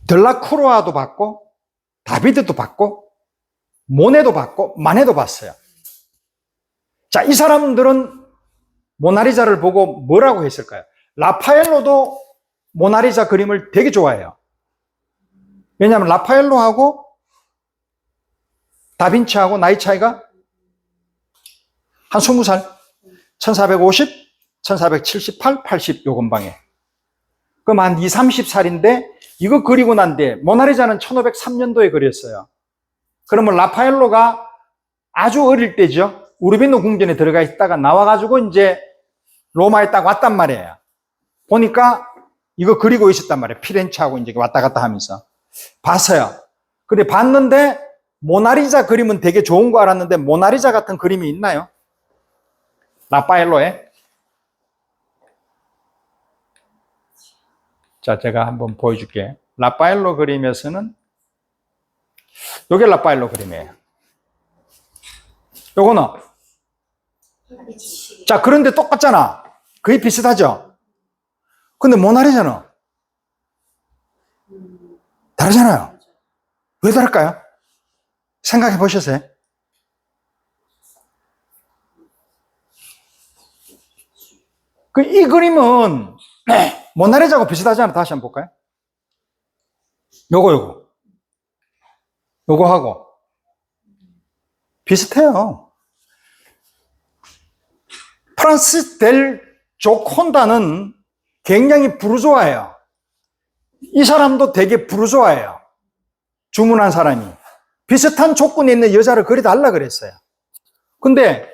들라크루아도 봤고, 다비드도 봤고, 모네도 봤고, 마네도 봤어요. 자, 이 사람들은 모나리자를 보고 뭐라고 했을까요? 라파엘로도 모나리자 그림을 되게 좋아해요. 왜냐하면 라파엘로하고 다빈치하고 나이 차이가 한 20살, 1450, 1478, 80 요 근방에. 그럼 한 20, 30살인데 이거 그리고 난 뒤에 모나리자는 1503년도에 그렸어요. 그러면 라파엘로가 아주 어릴 때죠. 우르비노 궁전에 들어가 있다가 나와가지고 이제 로마에 딱 왔단 말이에요. 보니까 이거 그리고 있었단 말이에요. 피렌체하고 이제 왔다 갔다 하면서. 봤어요. 근데 봤는데 모나리자 그림은 되게 좋은 거 알았는데 모나리자 같은 그림이 있나요? 라파엘로에. 자, 제가 한번 보여줄게요. 라파엘로 그림에서는 요게 라파엘로 그림이에요. 요거는 자, 그런데 똑같잖아. 거의 비슷하죠? 근데 모나리자는 다르잖아요. 왜 다를까요? 생각해 보셨어요? 이 그림은 모나리자하고 비슷하지 않아? 다시 한번 볼까요? 요거하고 비슷해요. 프란시스 델 조콘다는 굉장히 부르주아예요. 이 사람도 되게 부르주아예요. 주문한 사람이. 비슷한 조건에 있는 여자를 그려달라 그랬어요. 근데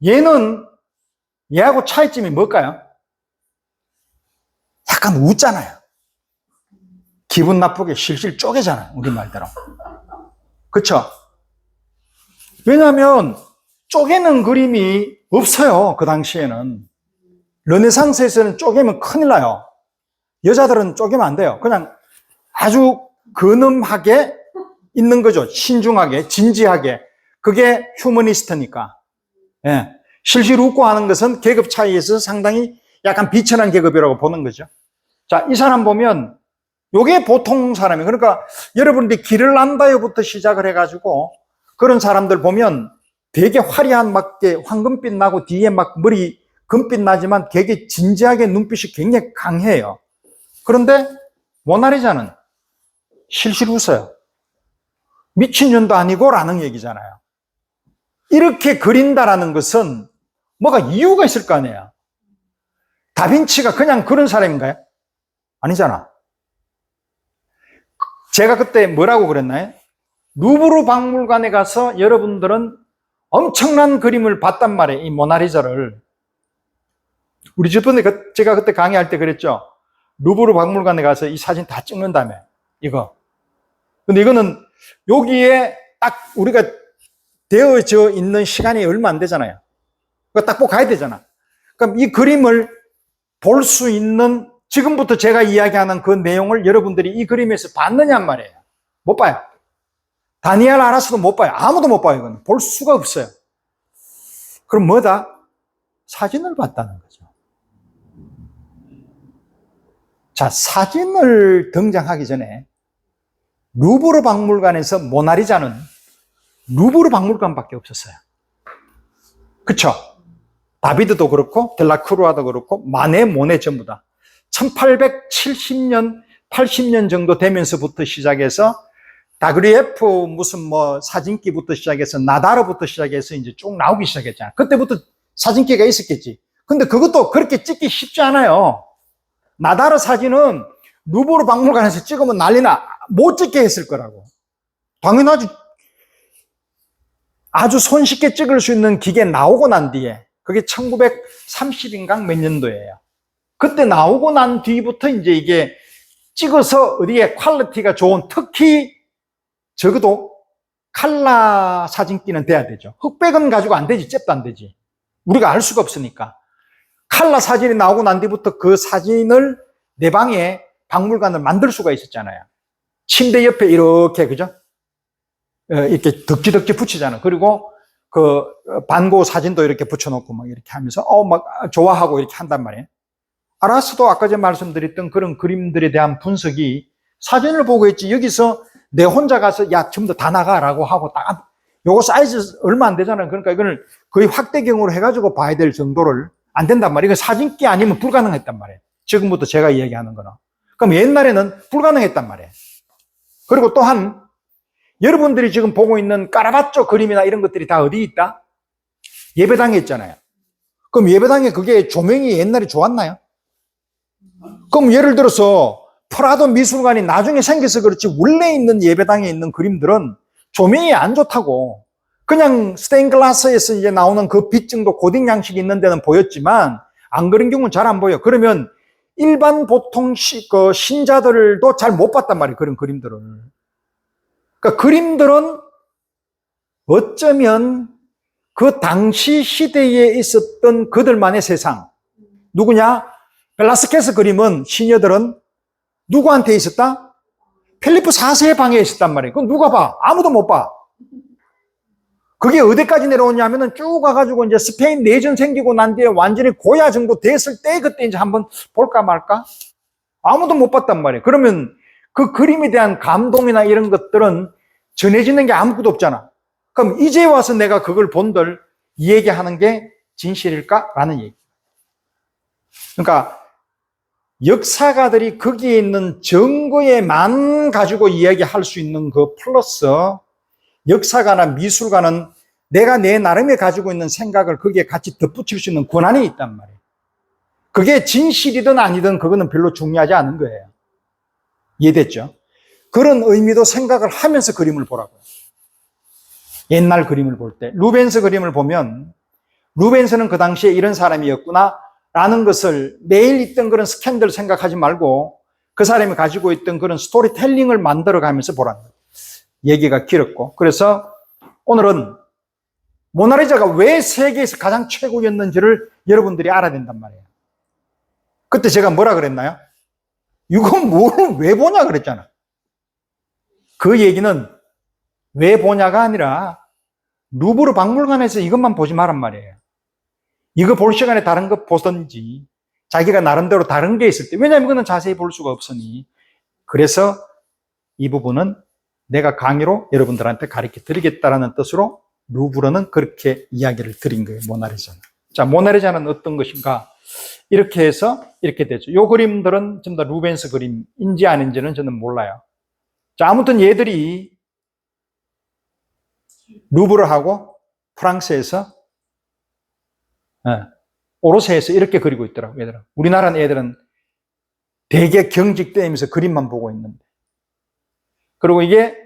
얘하고 차이점이 뭘까요? 약간 웃잖아요. 기분 나쁘게 실실 쪼개잖아요. 우리 말대로. 그쵸? 왜냐하면 쪼개는 그림이 없어요. 그 당시에는. 르네상스에서는 쪼개면 큰일 나요. 여자들은 쪼개면 안 돼요. 그냥 아주 근엄하게 있는 거죠. 신중하게, 진지하게. 그게 휴머니스트니까. 예. 실실 웃고 하는 것은 계급 차이에서 상당히 약간 비천한 계급이라고 보는 거죠. 자, 이 사람 보면 요게 보통 사람이에요. 그러니까 여러분들이 길을 안다요부터 시작을 해가지고 그런 사람들 보면 되게 화려한 막 황금빛 나고 뒤에 막 머리 금빛 나지만 되게 진지하게 눈빛이 굉장히 강해요. 그런데 모나리자는 실실 웃어요. 미친년도 아니고 라는 얘기잖아요. 이렇게 그린다라는 것은 뭐가 이유가 있을 거 아니에요. 다빈치가 그냥 그런 사람인가요? 아니잖아. 제가 그때 뭐라고 그랬나요? 루브르 박물관에 가서 여러분들은 엄청난 그림을 봤단 말이에요. 이 모나리자를. 우리 저번에 제가 그때 강의할 때 그랬죠. 루브르 박물관에 가서 이 사진 다 찍는다며. 이거. 근데 이거는 여기에 딱 우리가 되어져 있는 시간이 얼마 안 되잖아요. 그거 딱 보고 가야 되잖아. 그럼 이 그림을 볼 수 있는 지금부터 제가 이야기하는 그 내용을 여러분들이 이 그림에서 봤느냔 말이에요. 못 봐요. 다니엘 알아서도 못 봐요. 아무도 못 봐요. 이건 볼 수가 없어요. 그럼 뭐다? 사진을 봤다는 거죠. 자, 사진을 등장하기 전에 루브르 박물관에서 모나리자는 루브르 박물관밖에 없었어요. 그쵸? 다비드도 그렇고 델라크루아도 그렇고 마네, 모네 전부 다 1870년, 80년 정도 되면서부터 시작해서 다그리에프 무슨 뭐 사진기부터 시작해서 나다르부터 시작해서 이제 쭉 나오기 시작했잖아. 그때부터 사진기가 있었겠지. 근데 그것도 그렇게 찍기 쉽지 않아요. 나다르 사진은 루브르 박물관에서 찍으면 난리나 못 찍게 했을 거라고. 당연하지. 아주 손쉽게 찍을 수 있는 기계 나오고 난 뒤에 그게 1930인가 몇 년도예요. 그때 나오고 난 뒤부터 이제 이게 찍어서 어디에 퀄리티가 좋은 특히 적어도 칼라 사진기는 돼야 되죠. 흑백은 가지고 안 되지. 잽도 안 되지. 우리가 알 수가 없으니까. 칼라 사진이 나오고 난 뒤부터 그 사진을 내 방에 박물관을 만들 수가 있었잖아요. 침대 옆에 이렇게, 그죠? 이렇게 덕지덕지 붙이잖아. 그리고 그 반고 사진도 이렇게 붙여놓고 막 이렇게 하면서 막 좋아하고 이렇게 한단 말이에요. 알아서도 아까 전에 말씀드렸던 그런 그림들에 대한 분석이 사진을 보고 했지 여기서 내 혼자 가서 야 전부 다 나가라고 하고 딱 요거 사이즈 얼마 안 되잖아요. 그러니까 이걸 거의 확대경으로 해가지고 봐야 될 정도를 안 된단 말이에요. 이거 사진기 아니면 불가능했단 말이에요. 지금부터 제가 이야기하는 거는. 그럼 옛날에는 불가능했단 말이에요. 그리고 또한 여러분들이 지금 보고 있는 까라바쪼 그림이나 이런 것들이 다 어디 있다? 예배당에 있잖아요. 그럼 예배당에 그게 조명이 옛날에 좋았나요? 그럼 예를 들어서 프라도 미술관이 나중에 생겨서 그렇지 원래 있는 예배당에 있는 그림들은 조명이 안 좋다고. 그냥 스테인글라스에서 이제 나오는 그 빛 정도 고딕 양식이 있는 데는 보였지만 안 그런 경우는 잘 안 보여. 그러면 일반 보통 신자들도 잘 못 봤단 말이에요. 그런 그림들을. 그러니까 그림들은 어쩌면 그 당시 시대에 있었던 그들만의 세상. 누구냐? 벨라스케스 그림은 시녀들은 누구한테 있었다? 필리프 4세의 방에 있었단 말이에요. 그건 누가 봐? 아무도 못 봐. 그게 어디까지 내려오냐면은 쭉 가가지고 이제 스페인 내전 생기고 난 뒤에 완전히 고야 정도 됐을 때 그때 이제 한번 볼까 말까? 아무도 못 봤단 말이에요. 그러면 그 그림에 대한 감동이나 이런 것들은 전해지는 게 아무것도 없잖아. 그럼 이제 와서 내가 그걸 본들 이 얘기하는 게 진실일까? 라는 얘기. 그러니까 역사가들이 거기에 있는 증거에만 가지고 이야기할 수 있는 그 플러스 역사가나 미술가는 내가 내 나름에 가지고 있는 생각을 거기에 같이 덧붙일 수 있는 권한이 있단 말이에요. 그게 진실이든 아니든 그거는 별로 중요하지 않은 거예요. 이해됐죠? 그런 의미도 생각을 하면서 그림을 보라고요. 옛날 그림을 볼 때. 루벤스 그림을 보면 루벤스는 그 당시에 이런 사람이었구나 라는 것을 매일 있던 그런 스캔들 생각하지 말고 그 사람이 가지고 있던 그런 스토리텔링을 만들어 가면서 보라는 거예요. 얘기가 길었고. 그래서 오늘은 모나리자가 왜 세계에서 가장 최고였는지를 여러분들이 알아야 된단 말이에요. 그때 제가 뭐라 그랬나요? 이건 뭘 왜 보냐 그랬잖아. 그 얘기는 왜 보냐가 아니라 루브르 박물관에서 이것만 보지 말란 말이에요. 이거 볼 시간에 다른 거 보든지 자기가 나름대로 다른 게 있을 때, 왜냐하면 이거는 자세히 볼 수가 없으니. 그래서 이 부분은 내가 강의로 여러분들한테 가르쳐 드리겠다라는 뜻으로 루브르는 그렇게 이야기를 드린 거예요. 모나리자는. 자, 모나리자는 어떤 것인가? 이렇게 해서 이렇게 되죠. 이 그림들은 전부 다 루벤스 그림인지 아닌지는 저는 몰라요. 자, 아무튼 얘들이 루브르하고 프랑스에서 오르세에서 이렇게 그리고 있더라고요. 얘들은. 우리나라 애들은 되게 경직되면서 그림만 보고 있는데. 그리고 이게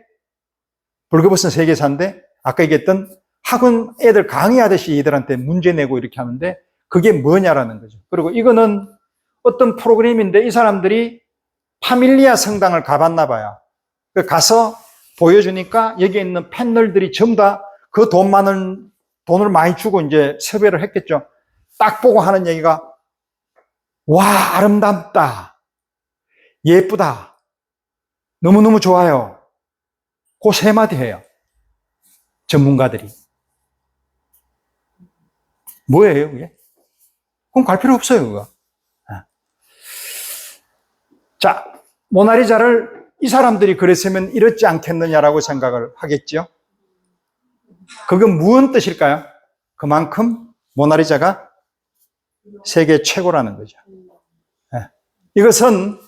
벌거벗은 세계사인데 아까 얘기했던 학원 애들 강의하듯이 얘들한테 문제 내고 이렇게 하는데 그게 뭐냐라는 거죠. 그리고 이거는 어떤 프로그램인데 이 사람들이 파밀리아 성당을 가봤나 봐요. 가서 보여주니까 여기 있는 패널들이 전부 다 그 돈을 많이 주고 이제 섭외를 했겠죠. 딱 보고 하는 얘기가 와, 아름답다. 예쁘다. 너무너무 좋아요. 그 세 마디 해요. 전문가들이. 뭐예요, 그게? 그럼 갈 필요 없어요, 그거. 자, 모나리자를 이 사람들이 그랬으면 이렇지 않겠느냐라고 생각을 하겠죠. 그건 무슨 뜻일까요? 그만큼 모나리자가 세계 최고라는 거죠. 이것은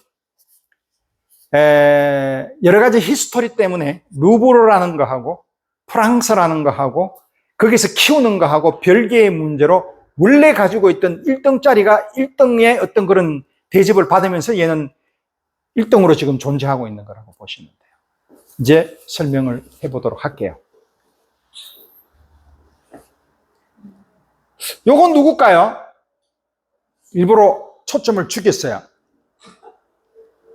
여러 가지 히스토리 때문에 루브르라는 거하고 프랑스라는 거하고 거기서 키우는 거하고 별개의 문제로 원래 가지고 있던 1등짜리가 1등의 어떤 그런 대접을 받으면서 얘는 1등으로 지금 존재하고 있는 거라고 보시면 돼요. 이제 설명을 해보도록 할게요. 요건 누굴까요? 일부러 초점을 죽였어요.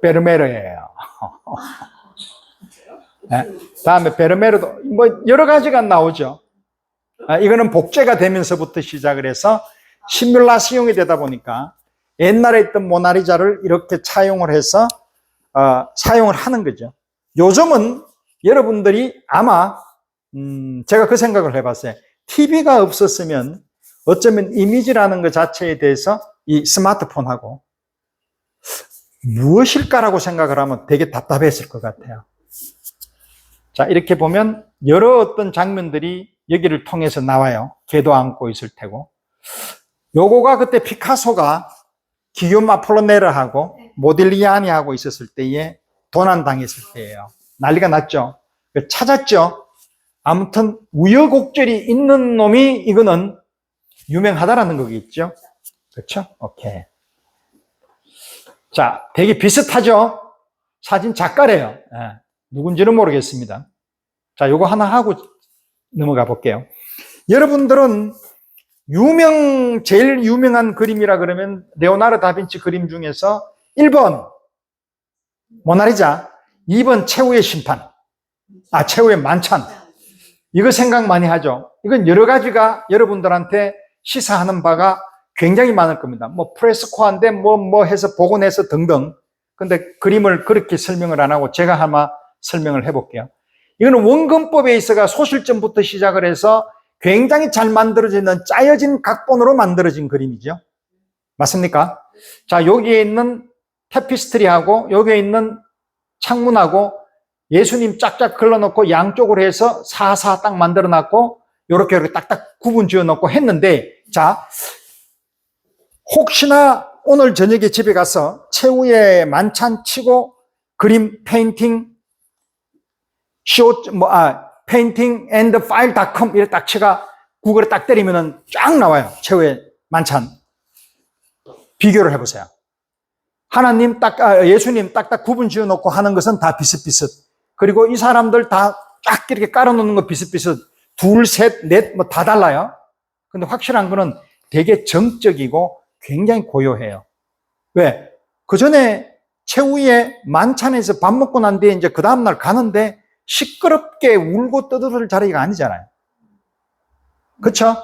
베르메르예요. 네. 다음에 베르메르도 뭐 여러 가지가 나오죠. 이거는 복제가 되면서부터 시작을 해서 시뮬라시용이 되다 보니까 옛날에 있던 모나리자를 이렇게 차용을 해서 사용을 하는 거죠. 요즘은 여러분들이 아마 제가 그 생각을 해봤어요. TV가 없었으면 어쩌면 이미지라는 것 자체에 대해서 이 스마트폰하고 무엇일까라고 생각을 하면 되게 답답했을 것 같아요. 자, 이렇게 보면 여러 어떤 장면들이 여기를 통해서 나와요. 개도 안고 있을 테고. 요거가 그때 피카소가 기욤 아폴로네르하고 모딜리아니하고 있었을 때에 도난당했을 때예요. 난리가 났죠. 찾았죠. 아무튼 우여곡절이 있는 놈이 이거는 유명하다라는 거겠죠. 그렇죠? 오케이. 자, 되게 비슷하죠? 사진 작가래요. 누군지는 모르겠습니다. 자, 요거 하나 하고 넘어가 볼게요. 여러분들은 제일 유명한 그림이라 그러면 레오나르도 다빈치 그림 중에서 1번 모나리자, 2번 최후의 심판, 최후의 만찬. 이거 생각 많이 하죠. 이건 여러 가지가 여러분들한테 시사하는 바가 굉장히 많을 겁니다. 뭐 프레스코아인데 뭐 해서 복원해서 등등. 근데 그림을 그렇게 설명을 안 하고 제가 아마 설명을 해볼게요. 이거는 원근법에 있어가 소실점부터 시작을 해서 굉장히 잘 만들어지는 짜여진 각본으로 만들어진 그림이죠. 맞습니까? 자, 여기에 있는 테피스트리하고 여기에 있는 창문하고 예수님 짝짝 걸러놓고 양쪽으로 해서 사사 딱 만들어놨고 이렇게 딱딱 구분 지어놓고 했는데, 자, 혹시나 오늘 저녁에 집에 가서 최후의 만찬 치고 그림 페인팅 페인팅 앤드 파일.com 이렇게 딱 치가 구글에 딱 때리면은 쫙 나와요. 최후의 만찬. 비교를 해보세요. 하나님 예수님 딱딱 구분 지어 놓고 하는 것은 다 비슷비슷. 그리고 이 사람들 다 쫙 이렇게 깔아놓는 거 비슷비슷. 둘, 셋, 넷, 뭐 다 달라요. 근데 확실한 거는 되게 정적이고 굉장히 고요해요. 왜? 그 전에 최후의 만찬에서 밥 먹고 난 뒤에 이제 그 다음날 가는데 시끄럽게 울고 떠들 자리가 아니잖아요. 그쵸?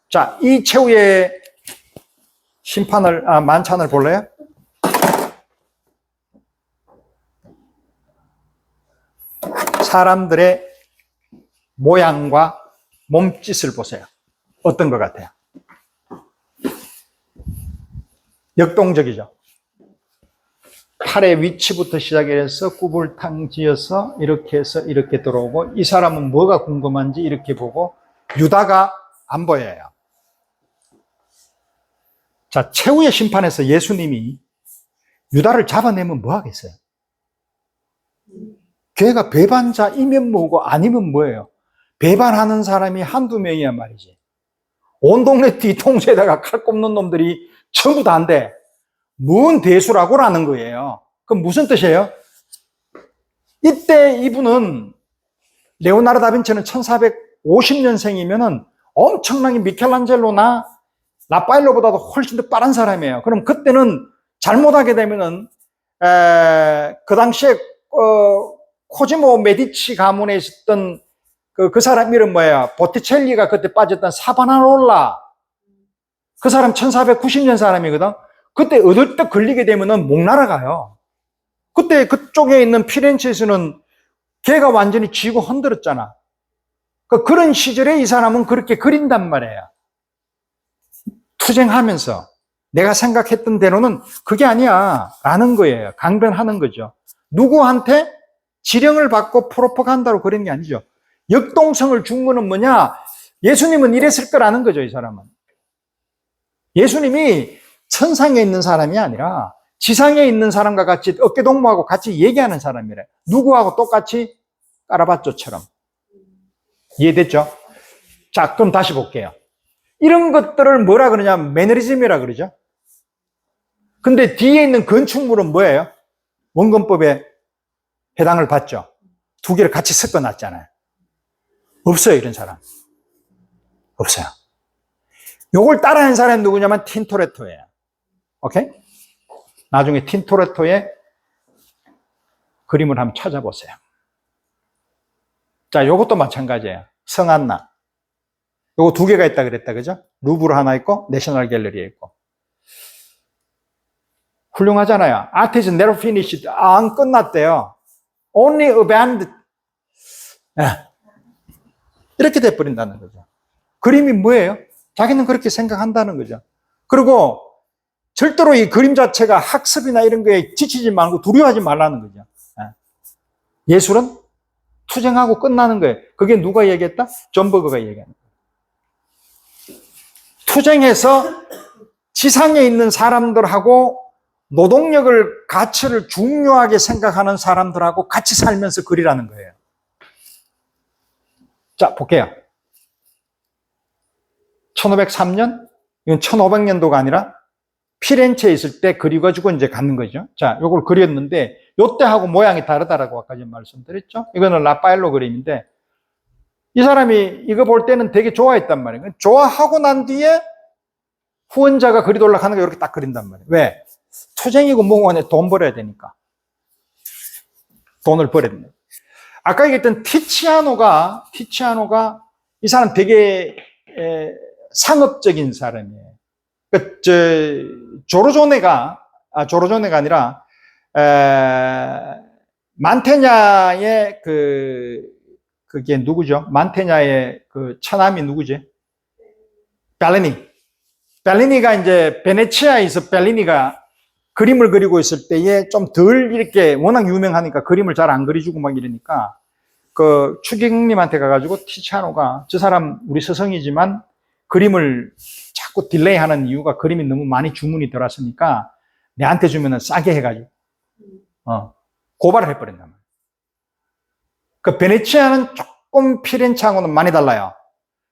자, 이 최후의 만찬을 볼래요? 사람들의 모양과 몸짓을 보세요. 어떤 것 같아요? 역동적이죠. 팔의 위치부터 시작해서 꾸불탕 지어서 이렇게 해서 이렇게 들어오고, 이 사람은 뭐가 궁금한지 이렇게 보고, 유다가 안 보여요. 자, 최후의 심판에서 예수님이 유다를 잡아내면 뭐 하겠어요? 걔가 배반자이면 뭐고 아니면 뭐예요? 배반하는 사람이 한두 명이야 말이지. 온 동네 뒤통수에다가 칼 꼽는 놈들이 전부 다 한데 뭔 대수라고라는 거예요. 그럼 무슨 뜻이에요? 이때 이분은 레오나르도 다빈치는 1450년생이면은 엄청나게 미켈란젤로나 라파엘로보다도 훨씬 더 빠른 사람이에요. 그럼 그때는 잘못하게 되면은 그 당시에 코지모 메디치 가문에 있었던 그 사람 이름 뭐예요? 보티첼리가 그때 빠졌던 사바나롤라. 그 사람 1490년 사람이거든. 그때 어덜떡 걸리게 되면은 목 날아가요. 그때 그쪽에 있는 피렌체에서는 걔가 완전히 쥐고 흔들었잖아. 그런 시절에 이 사람은 그렇게 그린단 말이에요. 투쟁하면서 내가 생각했던 대로는 그게 아니야 라는 거예요. 강변하는 거죠. 누구한테 지령을 받고 프로파간다로 그런 게 아니죠. 역동성을 준 거는 뭐냐? 예수님은 이랬을 거라는 거죠, 이 사람은. 예수님이 천상에 있는 사람이 아니라 지상에 있는 사람과 같이 어깨동무하고 같이 얘기하는 사람이래. 누구하고 똑같이? 까라바쪼처럼. 이해됐죠? 자, 그럼 다시 볼게요. 이런 것들을 뭐라 그러냐? 매너리즘이라 그러죠. 근데 뒤에 있는 건축물은 뭐예요? 원근법에 해당을 받죠. 두 개를 같이 섞어 놨잖아요. 없어요, 이런 사람. 없어요. 요걸 따라한 사람이 누구냐면 틴토레토예요. 오케이? 나중에 틴토레토의 그림을 한번 찾아보세요. 자, 요것도 마찬가지예요. 성안나. 요거 두 개가 있다 그랬다, 그죠? 루브르 하나 있고, 내셔널 갤러리에 있고. 훌륭하잖아요. Art is never finished. 안 끝났대요. Only abandoned. 이렇게 돼버린다는 거죠. 그림이 뭐예요? 자기는 그렇게 생각한다는 거죠. 그리고 절대로 이 그림 자체가 학습이나 이런 거에 지치지 말고 두려워하지 말라는 거죠. 예술은 투쟁하고 끝나는 거예요. 그게 누가 얘기했다? 존 버거가 얘기하는 거예요. 투쟁해서 지상에 있는 사람들하고 노동력을, 가치를 중요하게 생각하는 사람들하고 같이 살면서 그리라는 거예요. 자, 볼게요. 1503년? 이건 1500년도가 아니라 피렌체에 있을 때 그려가지고 이제 갖는 거죠. 자, 요걸 그렸는데, 요때하고 모양이 다르다라고 아까 전 말씀드렸죠? 이거는 라파엘로 그림인데, 이 사람이 이거 볼 때는 되게 좋아했단 말이에요. 좋아하고 난 뒤에 후원자가 그리도록 하는 거 이렇게 딱 그린단 말이에요. 왜? 투쟁이고 뭐고 안에 돈 벌어야 되니까. 돈을 벌어야 됩니다. 아까 얘기했던 티치아노가 이 사람 되게 상업적인 사람이에요. 조르조네가 아니라 만테냐의 그게 누구죠? 만테냐의 그 처남이 누구지? 벨리니가 이제 베네치아에서 벨리니가 그림을 그리고 있을 때에 좀 덜 이렇게 워낙 유명하니까 그림을 잘 안 그려주고 막 이러니까 그 추기경님한테 가가지고 티치아노가 저 사람 우리 스승이지만 그림을 자꾸 딜레이 하는 이유가 그림이 너무 많이 주문이 들어왔으니까 내한테 주면은 싸게 해가지고, 고발을 해버린단 말이에요. 그 베네치아는 조금 피렌체하고는 많이 달라요.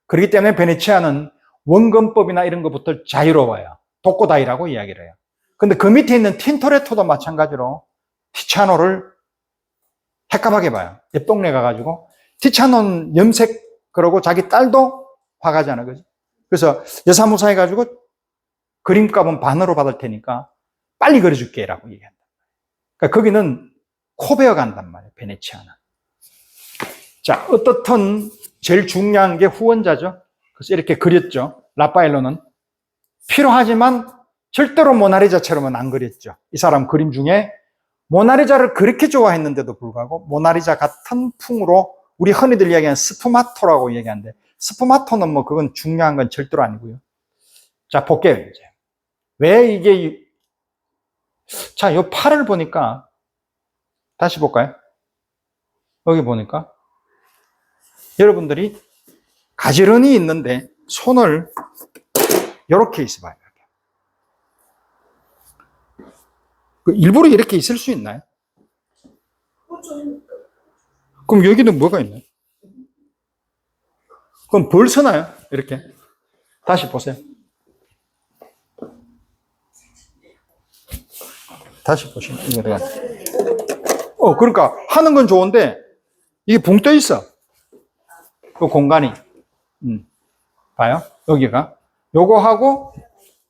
그렇기 때문에 베네치아는 원근법이나 이런 것부터 자유로워요. 독고다이라고 이야기를 해요. 근데 그 밑에 있는 틴토레토도 마찬가지로 티치아노를 핵감하게 봐요. 옆 동네 가가지고 티치아노는 염색 그러고 자기 딸도 화가잖아, 그지? 그래서 여사무사 해가지고 그림값은 반으로 받을 테니까 빨리 그려줄게라고 얘기한다. 그러니까 거기는 코베어 간단 말이에요, 베네치아는. 자, 어떻든 제일 중요한 게 후원자죠. 그래서 이렇게 그렸죠. 라파엘로는 필요하지만 절대로 모나리자처럼은 안 그렸죠. 이 사람 그림 중에 모나리자를 그렇게 좋아했는데도 불구하고 모나리자 같은 풍으로 우리 흔히들 이야기하는 스푸마토라고 얘기하는데 스푸마토는 뭐 그건 중요한 건 절대로 아니고요. 자, 볼게요, 이제. 왜 이게, 자, 요 팔을 보니까, 다시 볼까요? 여기 보니까, 여러분들이 가지런히 있는데, 손을, 이렇게 있어봐요. 일부러 이렇게 있을 수 있나요? 그럼 여기는 뭐가 있나요? 그럼 벌 서나요? 이렇게. 다시 보세요. 다시 보시면 이거 내가. 그러니까 하는 건 좋은데 이게 붕 떠 있어. 그 공간이. 봐요. 여기가. 요거하고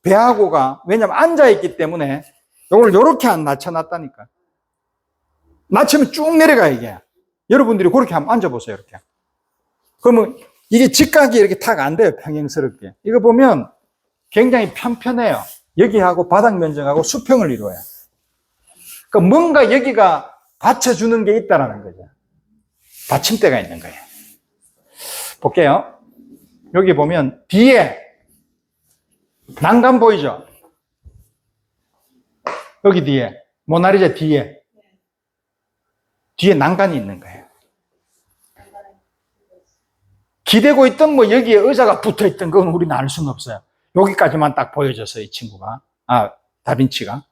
배하고가 왜냐면 앉아 있기 때문에 요걸 요렇게 안 낮춰놨다니까. 낮추면 쭉 내려가 이게. 여러분들이 그렇게 한번 앉아보세요. 이렇게. 그러면 이게 직각이 이렇게 탁 안 돼요. 평행스럽게. 이거 보면 굉장히 편편해요. 여기하고 바닥 면적하고 수평을 이루어요. 그러니까 뭔가 여기가 받쳐주는 게 있다라는 거죠. 받침대가 있는 거예요. 볼게요. 여기 보면 뒤에 난간 보이죠? 여기 뒤에 모나리자 뒤에 난간이 있는 거예요. 기대고 있던 뭐 여기에 의자가 붙어 있던 건 우리는 알 수는 없어요. 여기까지만 딱 보여줬어요, 이 친구가. 다빈치가.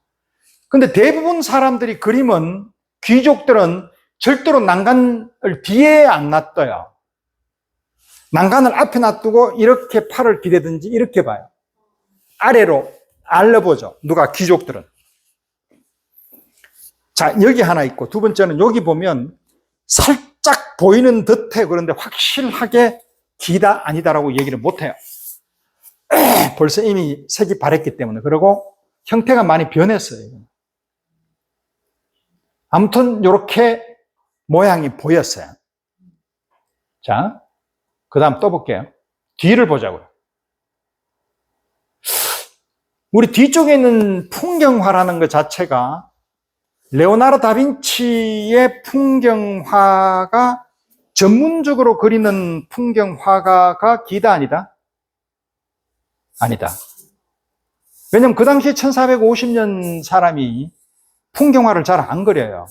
근데 대부분 사람들이 그림은, 귀족들은 절대로 난간을 뒤에 안 놔둬요. 난간을 앞에 놔두고 이렇게 팔을 기대든지 이렇게 봐요. 아래로 알려보죠. 누가? 귀족들은. 자, 여기 하나 있고, 두 번째는 여기 보면 살짝 보이는 듯해. 그런데 확실하게 기다, 아니다라고 얘기를 못해요. 벌써 이미 색이 바랬기 때문에. 그리고 형태가 많이 변했어요. 아무튼 이렇게 모양이 보였어요. 자, 그 다음 또 볼게요. 뒤를 보자고요. 우리 뒤쪽에 있는 풍경화라는 것 자체가 레오나르도 다빈치의 풍경화가 전문적으로 그리는 풍경화가가 기다, 아니다? 아니다. 왜냐면 그 당시에 1450년 사람이 풍경화를 잘 안 그려요.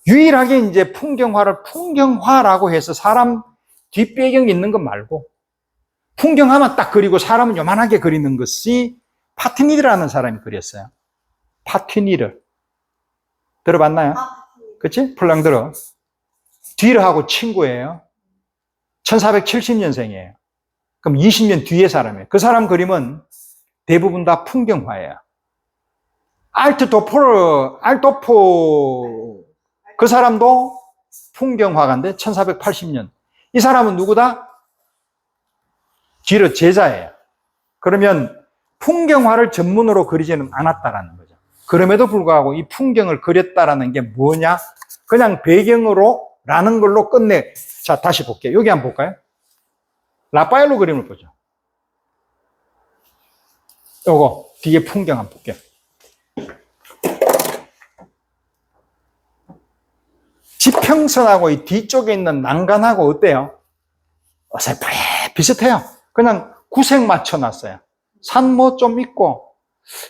유일하게 이제 풍경화를 풍경화라고 해서 사람 뒷배경이 있는 것 말고 풍경화만 딱 그리고 사람은 요만하게 그리는 것이 파티니르라는 사람이 그렸어요. 파티니르. 들어봤나요? 그치? 플랑드르. 뒤르하고 친구예요. 1470년생이에요. 그럼 20년 뒤의 사람이에요. 그 사람 그림은 대부분 다 풍경화예요. 알토포, 그 사람도 풍경화가인데 1480년. 이 사람은 누구다? 뒤르 제자예요. 그러면 풍경화를 전문으로 그리지는 않았다라는 거죠. 그럼에도 불구하고 이 풍경을 그렸다라는 게 뭐냐? 그냥 배경으로 라는 걸로 끝내. 자, 다시 볼게요. 여기 한번 볼까요? 라파엘로 그림을 보죠. 요거 뒤에 풍경 한번 볼게요. 지평선하고 이 뒤쪽에 있는 난간하고 어때요? 어설프게 비슷해요. 그냥 구색 맞춰놨어요. 산 뭐 좀 있고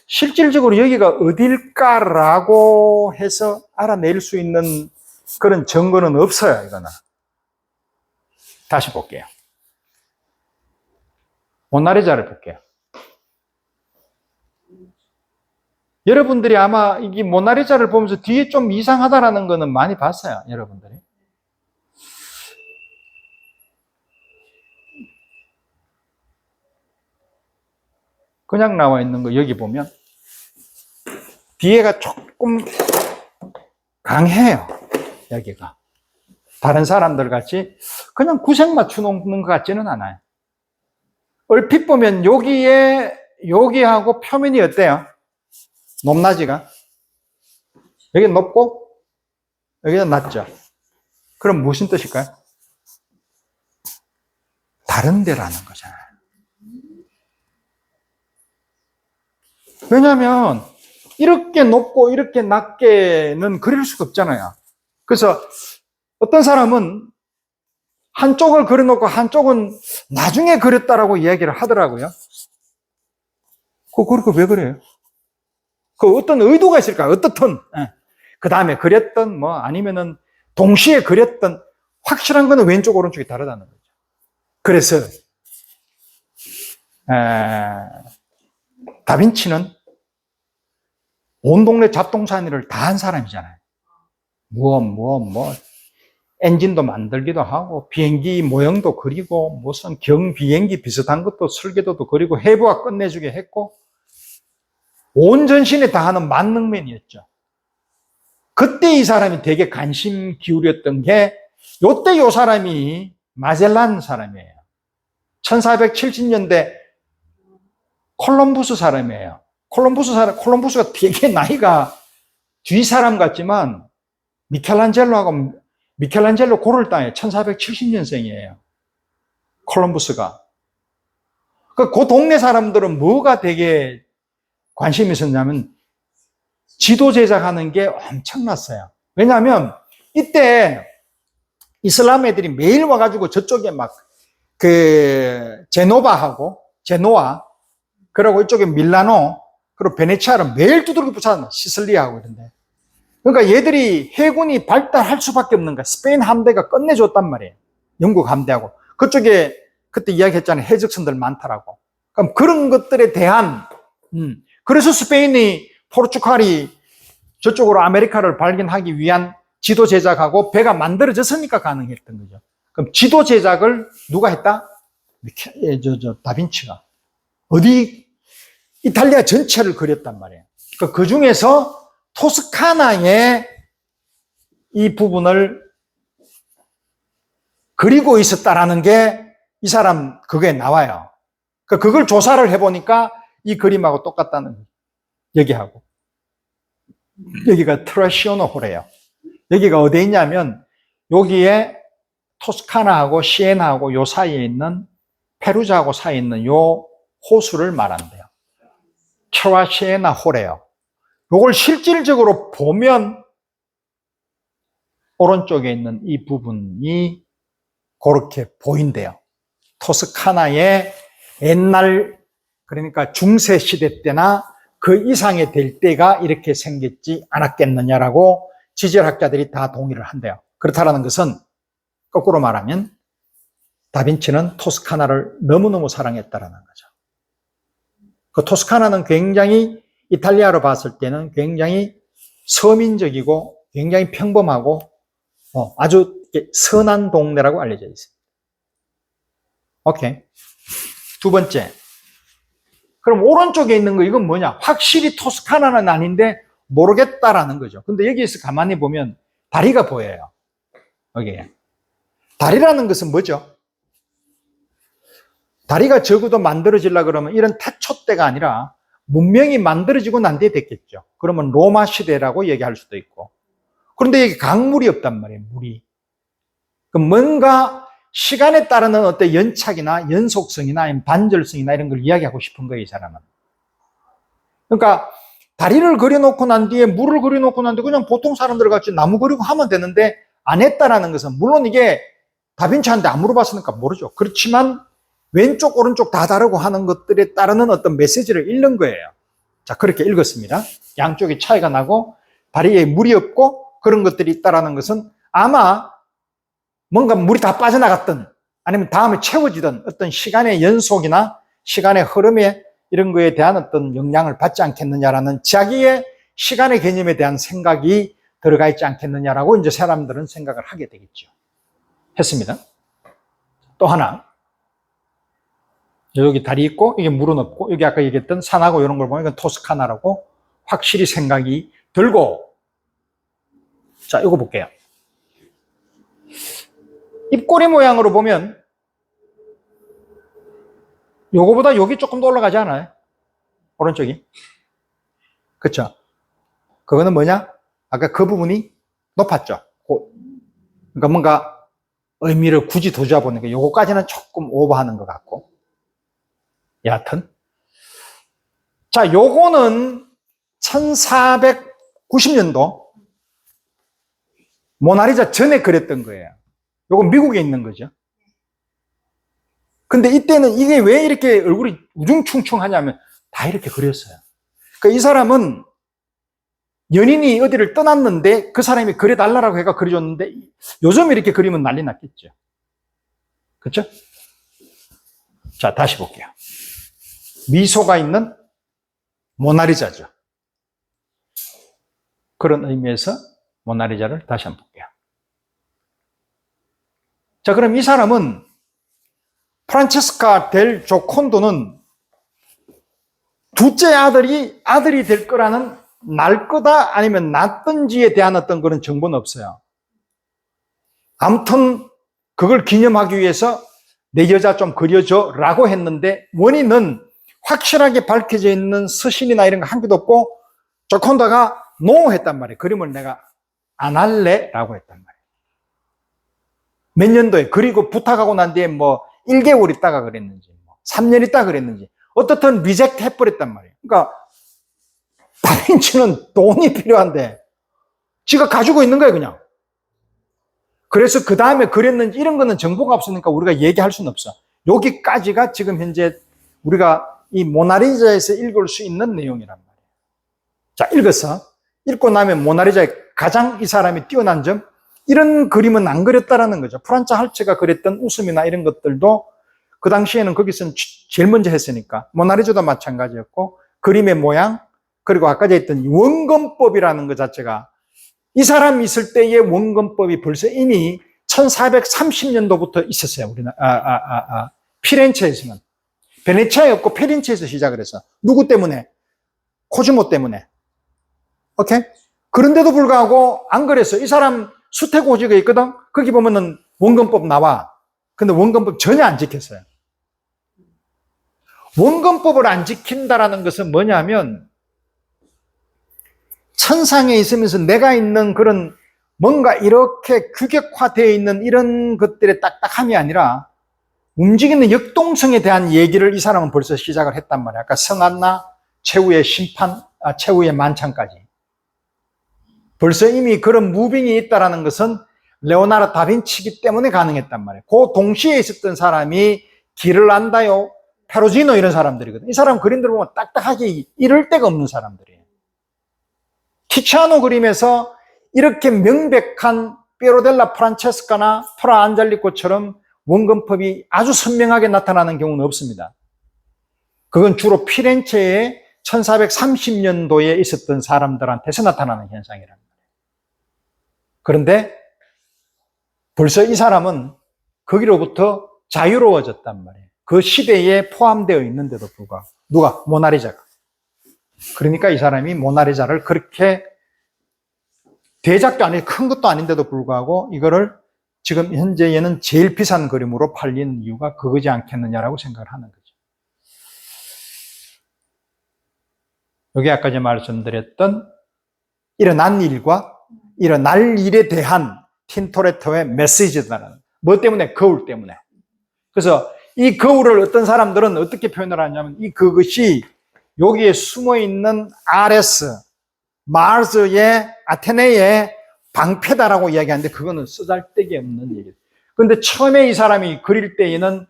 실질적으로 여기가 어딜까라고 해서 알아낼 수 있는 그런 증거는 없어요. 이거는. 다시 볼게요. 모나리자를 볼게요. 여러분들이 아마 이 모나리자를 보면서 뒤에 좀 이상하다라는 거는 많이 봤어요, 여러분들이. 그냥 나와 있는 거 여기 보면 뒤에가 조금 강해요, 여기가. 다른 사람들 같이 그냥 구색 맞춰 놓는 것 같지는 않아요. 얼핏 보면 여기하고 표면이 어때요? 높낮이가? 여기 높고 여기는 낮죠. 그럼 무슨 뜻일까요? 다른 데라는 거잖아요. 왜냐하면 이렇게 높고 이렇게 낮게는 그릴 수가 없잖아요. 그래서 어떤 사람은 한쪽을 그려놓고 한쪽은 나중에 그렸다라고 이야기를 하더라고요. 그렇게 왜 그래요? 그 어떤 의도가 있을까요? 어떻든. 그 다음에 그렸던 아니면은 동시에 그렸던 확실한 거는 왼쪽 오른쪽이 다르다는 거죠. 그래서 다빈치는 온 동네 잡동사 일을 다 한 사람이잖아요. 엔진도 만들기도 하고 비행기 모형도 그리고 무슨 경비행기 비슷한 것도 설계도도 그리고 해부학 끝내주게 했고 온 전신에 다 하는 만능맨이었죠. 그때 이 사람이 되게 관심 기울였던 게 요때 요 사람이 마젤란 사람이에요. 1470년대 콜럼부스 사람이에요. 콜럼부스가 되게 나이가 뒤 사람 같지만 미켈란젤로 고를 땅에 1470년생이에요. 콜럼부스가. 그 동네 사람들은 뭐가 되게 관심이 있었냐면 지도 제작하는 게 엄청났어요. 왜냐하면 이때 이슬람 애들이 매일 와가지고 저쪽에 제노아, 그리고 이쪽에 밀라노, 그리고 베네치아를 매일 두들겨 붙였나, 시슬리아하고 이런데. 그러니까 얘들이 해군이 발달할 수밖에 없는 거야. 스페인 함대가 끝내줬단 말이에요. 영국 함대하고. 그쪽에 그때 이야기했잖아요. 해적선들 많다라고. 그럼 그런 것들에 대한, 그래서 포르투갈이 저쪽으로 아메리카를 발견하기 위한 지도 제작하고 배가 만들어졌으니까 가능했던 거죠. 그럼 지도 제작을 누가 했다? 다빈치가. 이탈리아 전체를 그렸단 말이에요. 그 중에서 토스카나의 이 부분을 그리고 있었다라는 게 이 사람 그게 나와요. 그걸 조사를 해보니까 이 그림하고 똑같다는 거예요. 여기하고. 여기가 트라시오노 호래요. 여기가 어디에 있냐면 여기에 토스카나하고 시에나하고 요 사이에 있는 페루자하고 사이에 있는 요 호수를 말한대요. 트라시에나 호래요. 요걸 실질적으로 보면 오른쪽에 있는 이 부분이 그렇게 보인대요. 토스카나의 옛날, 그러니까 중세 시대 때나 그 이상이 될 때가 이렇게 생겼지 않았겠느냐라고 지질학자들이 다 동의를 한대요. 그렇다는 것은 거꾸로 말하면 다빈치는 토스카나를 너무너무 사랑했다라는 거죠. 그 토스카나는 굉장히 이탈리아로 봤을 때는 굉장히 서민적이고 굉장히 평범하고 아주 선한 동네라고 알려져 있습니다. 오케이. 두 번째. 그럼 오른쪽에 있는 거 이건 뭐냐? 확실히 토스카나는 아닌데 모르겠다라는 거죠. 근데 여기에서 가만히 보면 다리가 보여요. 여기에. 다리라는 것은 뭐죠? 다리가 적어도 만들어지려고 그러면 이런 태초 때가 아니라 문명이 만들어지고 난 뒤에 됐겠죠. 그러면 로마 시대라고 얘기할 수도 있고. 그런데 여기 강물이 없단 말이에요, 물이. 그럼 뭔가 시간에 따르는 어떤 연착이나 연속성이나 반절성이나 이런 걸 이야기하고 싶은 거예요, 이 사람은. 그러니까 다리를 그려놓고 난 뒤에 물을 그려놓고 난 뒤에 그냥 보통 사람들 같이 나무 그리고 하면 되는데 안 했다라는 것은 물론 이게 다빈치한테 안 물어봤으니까 모르죠. 그렇지만 왼쪽 오른쪽 다 다르고 하는 것들에 따르는 어떤 메시지를 읽는 거예요. 자, 그렇게 읽었습니다. 양쪽에 차이가 나고 다리에 물이 없고 그런 것들이 있다라는 것은 아마 뭔가 물이 다 빠져나갔든 아니면 다음에 채워지든 어떤 시간의 연속이나 시간의 흐름에 이런 거에 대한 어떤 영향을 받지 않겠느냐라는 자기의 시간의 개념에 대한 생각이 들어가 있지 않겠느냐라고 이제 사람들은 생각을 하게 되겠죠. 했습니다. 또 하나. 여기 달이 있고, 이게 물은 없고, 여기 아까 얘기했던 산하고 이런 걸 보면 이건 토스카나라고 확실히 생각이 들고, 자, 이거 볼게요. 입꼬리 모양으로 보면, 요거보다 여기 조금 더 올라가지 않아요? 오른쪽이. 그쵸? 그거는 뭐냐? 아까 그 부분이 높았죠? 그러니까 뭔가 의미를 굳이 두자 보니까 요거까지는 조금 오버하는 것 같고. 여하튼. 자, 요거는 1490년도 모나리자 전에 그렸던 거예요. 요거 미국에 있는 거죠. 근데 이때는 이게 왜 이렇게 얼굴이 우중충충하냐면 다 이렇게 그렸어요. 그러니까 이 사람은 연인이 어디를 떠났는데 그 사람이 그려달라고 해가 그려줬는데 요즘 이렇게 그리면 난리 났겠죠. 그렇죠? 자, 다시 볼게요. 미소가 있는 모나리자죠. 그런 의미에서 모나리자를 다시 한번 볼게요. 자, 그럼 이 사람은 프란체스카 델 조콘도는 둘째 아들이 될 거라는 날 거다 아니면 낳든지에 대한 어떤 그런 정보는 없어요. 아무튼 그걸 기념하기 위해서 내 여자 좀 그려줘 라고 했는데 원인은 확실하게 밝혀져 있는 서신이나 이런 거 한 개도 없고 조콘다가 노 했단 말이에요. 그림을 내가 안 할래 라고 했단 말이에요. 몇 년도에 그리고 부탁하고 난 뒤에 뭐 1개월 있다가 그랬는지 3년 있다가 그랬는지 어떻든 리젝트 해버렸단 말이에요. 그러니까 다빈치는 돈이 필요한데 지가 가지고 있는 거예요 그냥. 그래서 그 다음에 그랬는지 이런 거는 정보가 없으니까 우리가 얘기할 수는 없어. 여기까지가 지금 현재 우리가 이 모나리자에서 읽을 수 있는 내용이란 말이에요. 자, 읽어서 읽고 나면 모나리자의 가장 이 사람이 뛰어난 점, 이런 그림은 안 그렸다라는 거죠. 프란츠 할츠가 그렸던 웃음이나 이런 것들도 그 당시에는 거기서는 제일 먼저 했으니까 모나리자도 마찬가지였고 그림의 모양, 그리고 아까 했던 원근법이라는 것 자체가 이 사람이 있을 때의 원근법이 벌써 이미 1430년도부터 있었어요. 피렌체에서는. 베네치아였고 피렌체에서 시작을 했어. 누구 때문에? 코즈모 때문에. 오케이? 그런데도 불구하고 안 그랬어. 이 사람 수태고지가 있거든? 거기 보면은 원근법 나와. 근데 원근법 전혀 안 지켰어요. 원근법을 안 지킨다라는 것은 뭐냐면 천상에 있으면서 내가 있는 그런 뭔가 이렇게 규격화되어 있는 이런 것들의 딱딱함이 아니라 움직이는 역동성에 대한 얘기를 이 사람은 벌써 시작을 했단 말이야. 아까 성안나, 최후의 심판, 최후의 만찬까지. 벌써 이미 그런 무빙이 있다는 것은 레오나르도 다빈치이기 때문에 가능했단 말이에요. 그 동시에 있었던 사람이 길을 안다요, 페로지노 이런 사람들이거든. 이 사람 그림들 보면 딱딱하게 이럴 데가 없는 사람들이에요. 티치아노 그림에서 이렇게 명백한 피에로델라 프란체스카나 프라 안젤리코처럼 원근법이 아주 선명하게 나타나는 경우는 없습니다. 그건 주로 피렌체에 1430년도에 있었던 사람들한테서 나타나는 현상이란 말이에요. 그런데 벌써 이 사람은 거기로부터 자유로워졌단 말이에요. 그 시대에 포함되어 있는데도 불구하고. 누가? 모나리자가. 그러니까 이 사람이 모나리자를 그렇게 대작도 아니고 큰 것도 아닌데도 불구하고 이거를 지금 현재에는 제일 비싼 그림으로 팔리는 이유가 그거지 않겠느냐라고 생각을 하는 거죠. 여기 아까 제가 말씀드렸던 일어난 일과 일어날 일에 대한 틴토레토의 메시지다라는, 뭐 때문에? 거울 때문에. 그래서 이 거울을 어떤 사람들은 어떻게 표현을 하냐면 그것이 여기에 숨어있는 아레스, 마르스의 아테네의 방패다라고 이야기하는데 그거는 쓰잘데기 없는 얘기예요. 그런데 처음에 이 사람이 그릴 때에는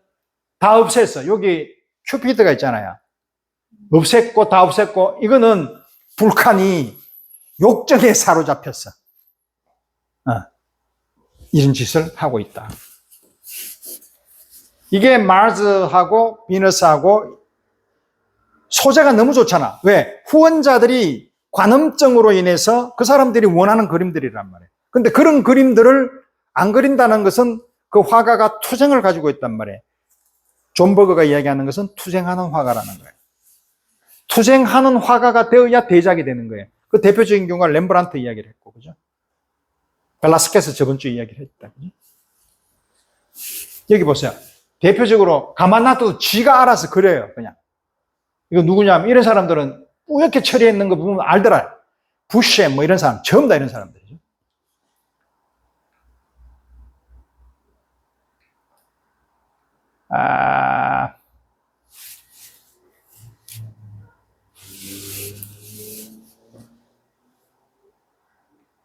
다 없앴어. 여기 큐피드가 있잖아요. 없앴고 다 없앴고 이거는 불칸이 욕정에 사로잡혔어. 이런 짓을 하고 있다. 이게 마르스하고 비너스하고 소재가 너무 좋잖아. 왜? 후원자들이 관음증으로 인해서 그 사람들이 원하는 그림들이란 말이에요. 근데 그런 그림들을 안 그린다는 것은 그 화가가 투쟁을 가지고 있단 말이에요. 존 버거가 이야기하는 것은 투쟁하는 화가라는 거예요. 투쟁하는 화가가 되어야 대작이 되는 거예요. 그 대표적인 경우가 렘브란트 이야기를 했고, 그죠? 벨라스케스 저번 주에 이야기를 했다. 그죠? 여기 보세요. 대표적으로 가만 놔둬도 쥐가 알아서 그려요, 그냥. 이거 누구냐면 이런 사람들은 뿌옇게 처리했는 거 보면 알더라. 부쉐 뭐 이런 사람, 전부 다 이런 사람들이죠.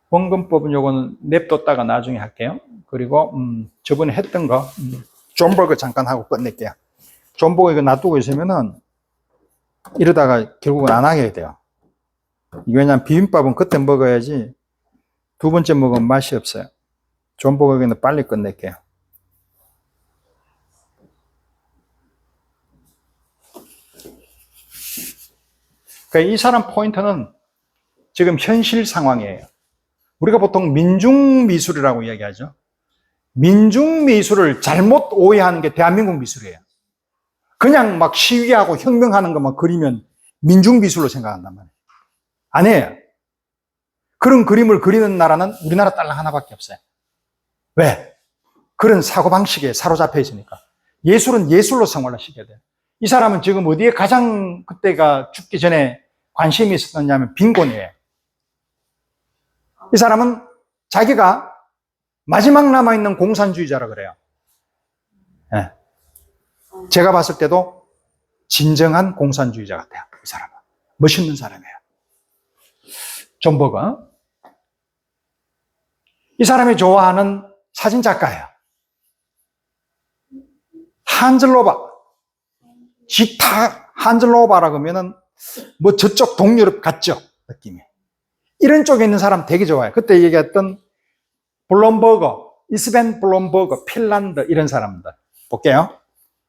원근법은 요거는 냅뒀다가 나중에 할게요. 그리고 저번에 했던 거 존 버거 잠깐 하고 끝낼게요. 존 버거 이거 놔두고 있으면은 이러다가 결국은 안 하게 돼요. 왜냐면 비빔밥은 그때 먹어야지 두 번째 먹으면 맛이 없어요. 존 버거는 빨리 끝낼게요. 그러니까 이 사람 포인트는 지금 현실 상황이에요. 우리가 보통 민중미술이라고 이야기하죠. 민중미술을 잘못 오해하는 게 대한민국 미술이에요. 그냥 막 시위하고 혁명하는 것만 그리면 민중미술로 생각한단 말이에요. 아니에요. 그런 그림을 그리는 나라는 우리나라 딸랑 하나밖에 없어요. 왜? 그런 사고방식에 사로잡혀 있으니까. 예술은 예술로 생활을 시켜야 돼요. 이 사람은 지금 어디에 가장 그때가 죽기 전에 관심이 있었느냐면 빈곤이에요. 이 사람은 자기가 마지막 남아있는 공산주의자라 그래요. 네. 제가 봤을 때도 진정한 공산주의자 같아요. 이 사람은. 멋있는 사람이에요. 존 버거. 이 사람이 좋아하는 사진작가예요. 한즐로바. 지타 한즐로바라고 하면은 뭐 저쪽 동유럽 같죠? 느낌이. 이런 쪽에 있는 사람 되게 좋아해요. 그때 얘기했던 블롬버거, 이스벤 블롬버거, 핀란드 이런 사람들 볼게요.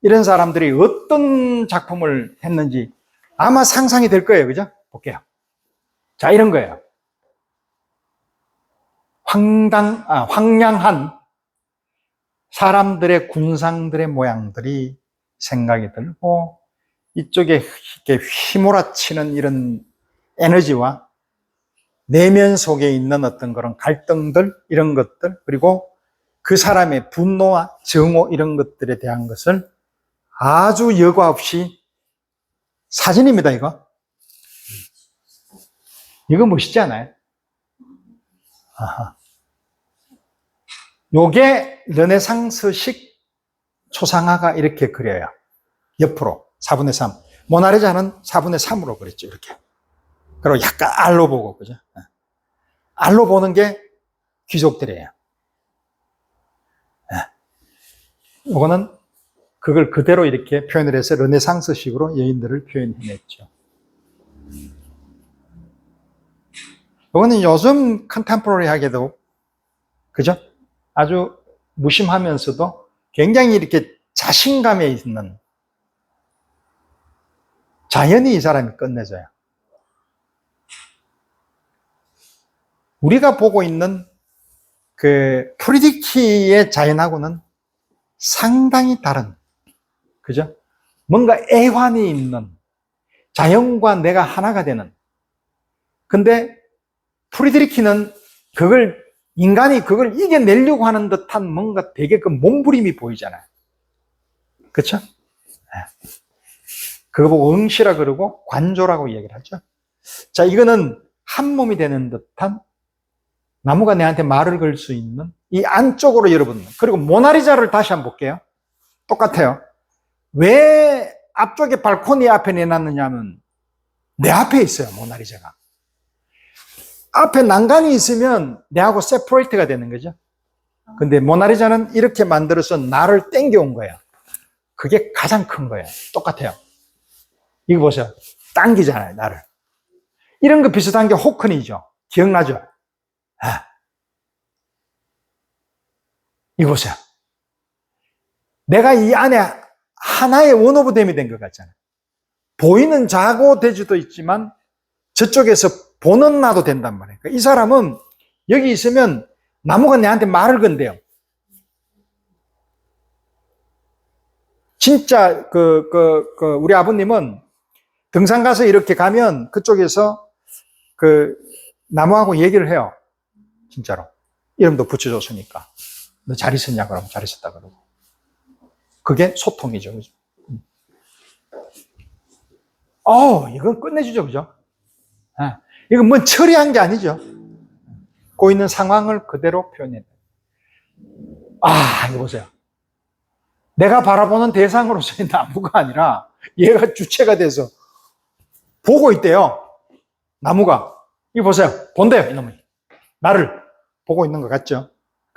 이런 사람들이 어떤 작품을 했는지 아마 상상이 될 거예요. 그죠? 볼게요. 자, 이런 거예요. 황량한 사람들의 군상들의 모양들이 생각이 들고 이쪽에 이렇게 휘몰아치는 이런 에너지와 내면 속에 있는 어떤 그런 갈등들, 이런 것들, 그리고 그 사람의 분노와 정오 이런 것들에 대한 것을 아주 여과 없이 사진입니다, 이거. 이거 멋있지 않아요? 아하. 요게 르네상스식 초상화가 이렇게 그려요. 옆으로 4분의 3. 모나리자는 4분의 3으로 그렸죠, 이렇게. 그리고 약간 알로 보고, 그죠? 알로 보는 게 귀족들이에요. 이거는 그걸 그대로 이렇게 표현을 해서 르네상스식으로 여인들을 표현해냈죠. 이거는 요즘 컨템포러리하게도, 그죠? 아주 무심하면서도 굉장히 이렇게 자신감에 있는 자연히 이 사람이 끝내줘요. 우리가 보고 있는 그 프리디키의 자연하고는 상당히 다른, 그죠? 뭔가 애환이 있는, 자연과 내가 하나가 되는. 근데 프리드리키는 인간이 그걸 이겨내려고 하는 듯한 뭔가 되게 그 몸부림이 보이잖아요. 그쵸? 그거 보고 응시라 그러고 관조라고 얘기를 하죠. 자, 이거는 한 몸이 되는 듯한 나무가 내한테 말을 걸 수 있는 이 안쪽으로 여러분. 그리고 모나리자를 다시 한번 볼게요. 똑같아요. 왜 앞쪽에 발코니 앞에 내놨느냐면 내 앞에 있어요, 모나리자가. 앞에 난간이 있으면 내하고 세퍼레이트가 되는 거죠. 근데 모나리자는 이렇게 만들어서 나를 땡겨온 거예요. 그게 가장 큰 거예요. 똑같아요. 이거 보세요. 당기잖아요, 나를. 이런 거 비슷한 게 호크니죠. 기억나죠? 이거 보세요. 내가 이 안에 하나의 원오브댐이 된 것 같잖아요. 보이는 자고대주도 있지만 저쪽에서 보는 나도 된단 말이에요. 그러니까 이 사람은 여기 있으면 나무가 내한테 말을 건대요. 진짜 우리 아버님은 등산 가서 이렇게 가면 그쪽에서 그 나무하고 얘기를 해요. 진짜로. 이름도 붙여줬으니까. 너 잘 있었냐? 그러면 잘 있었다 그러고. 그게 소통이죠. 그죠? 이건 끝내주죠. 그죠? 이건 뭐 처리한 게 아니죠. 고 있는 상황을 그대로 표현해. 이거 보세요. 내가 바라보는 대상으로서의 나무가 아니라 얘가 주체가 돼서 보고 있대요. 나무가. 이거 보세요. 본대요, 이놈이. 나를 보고 있는 것 같죠?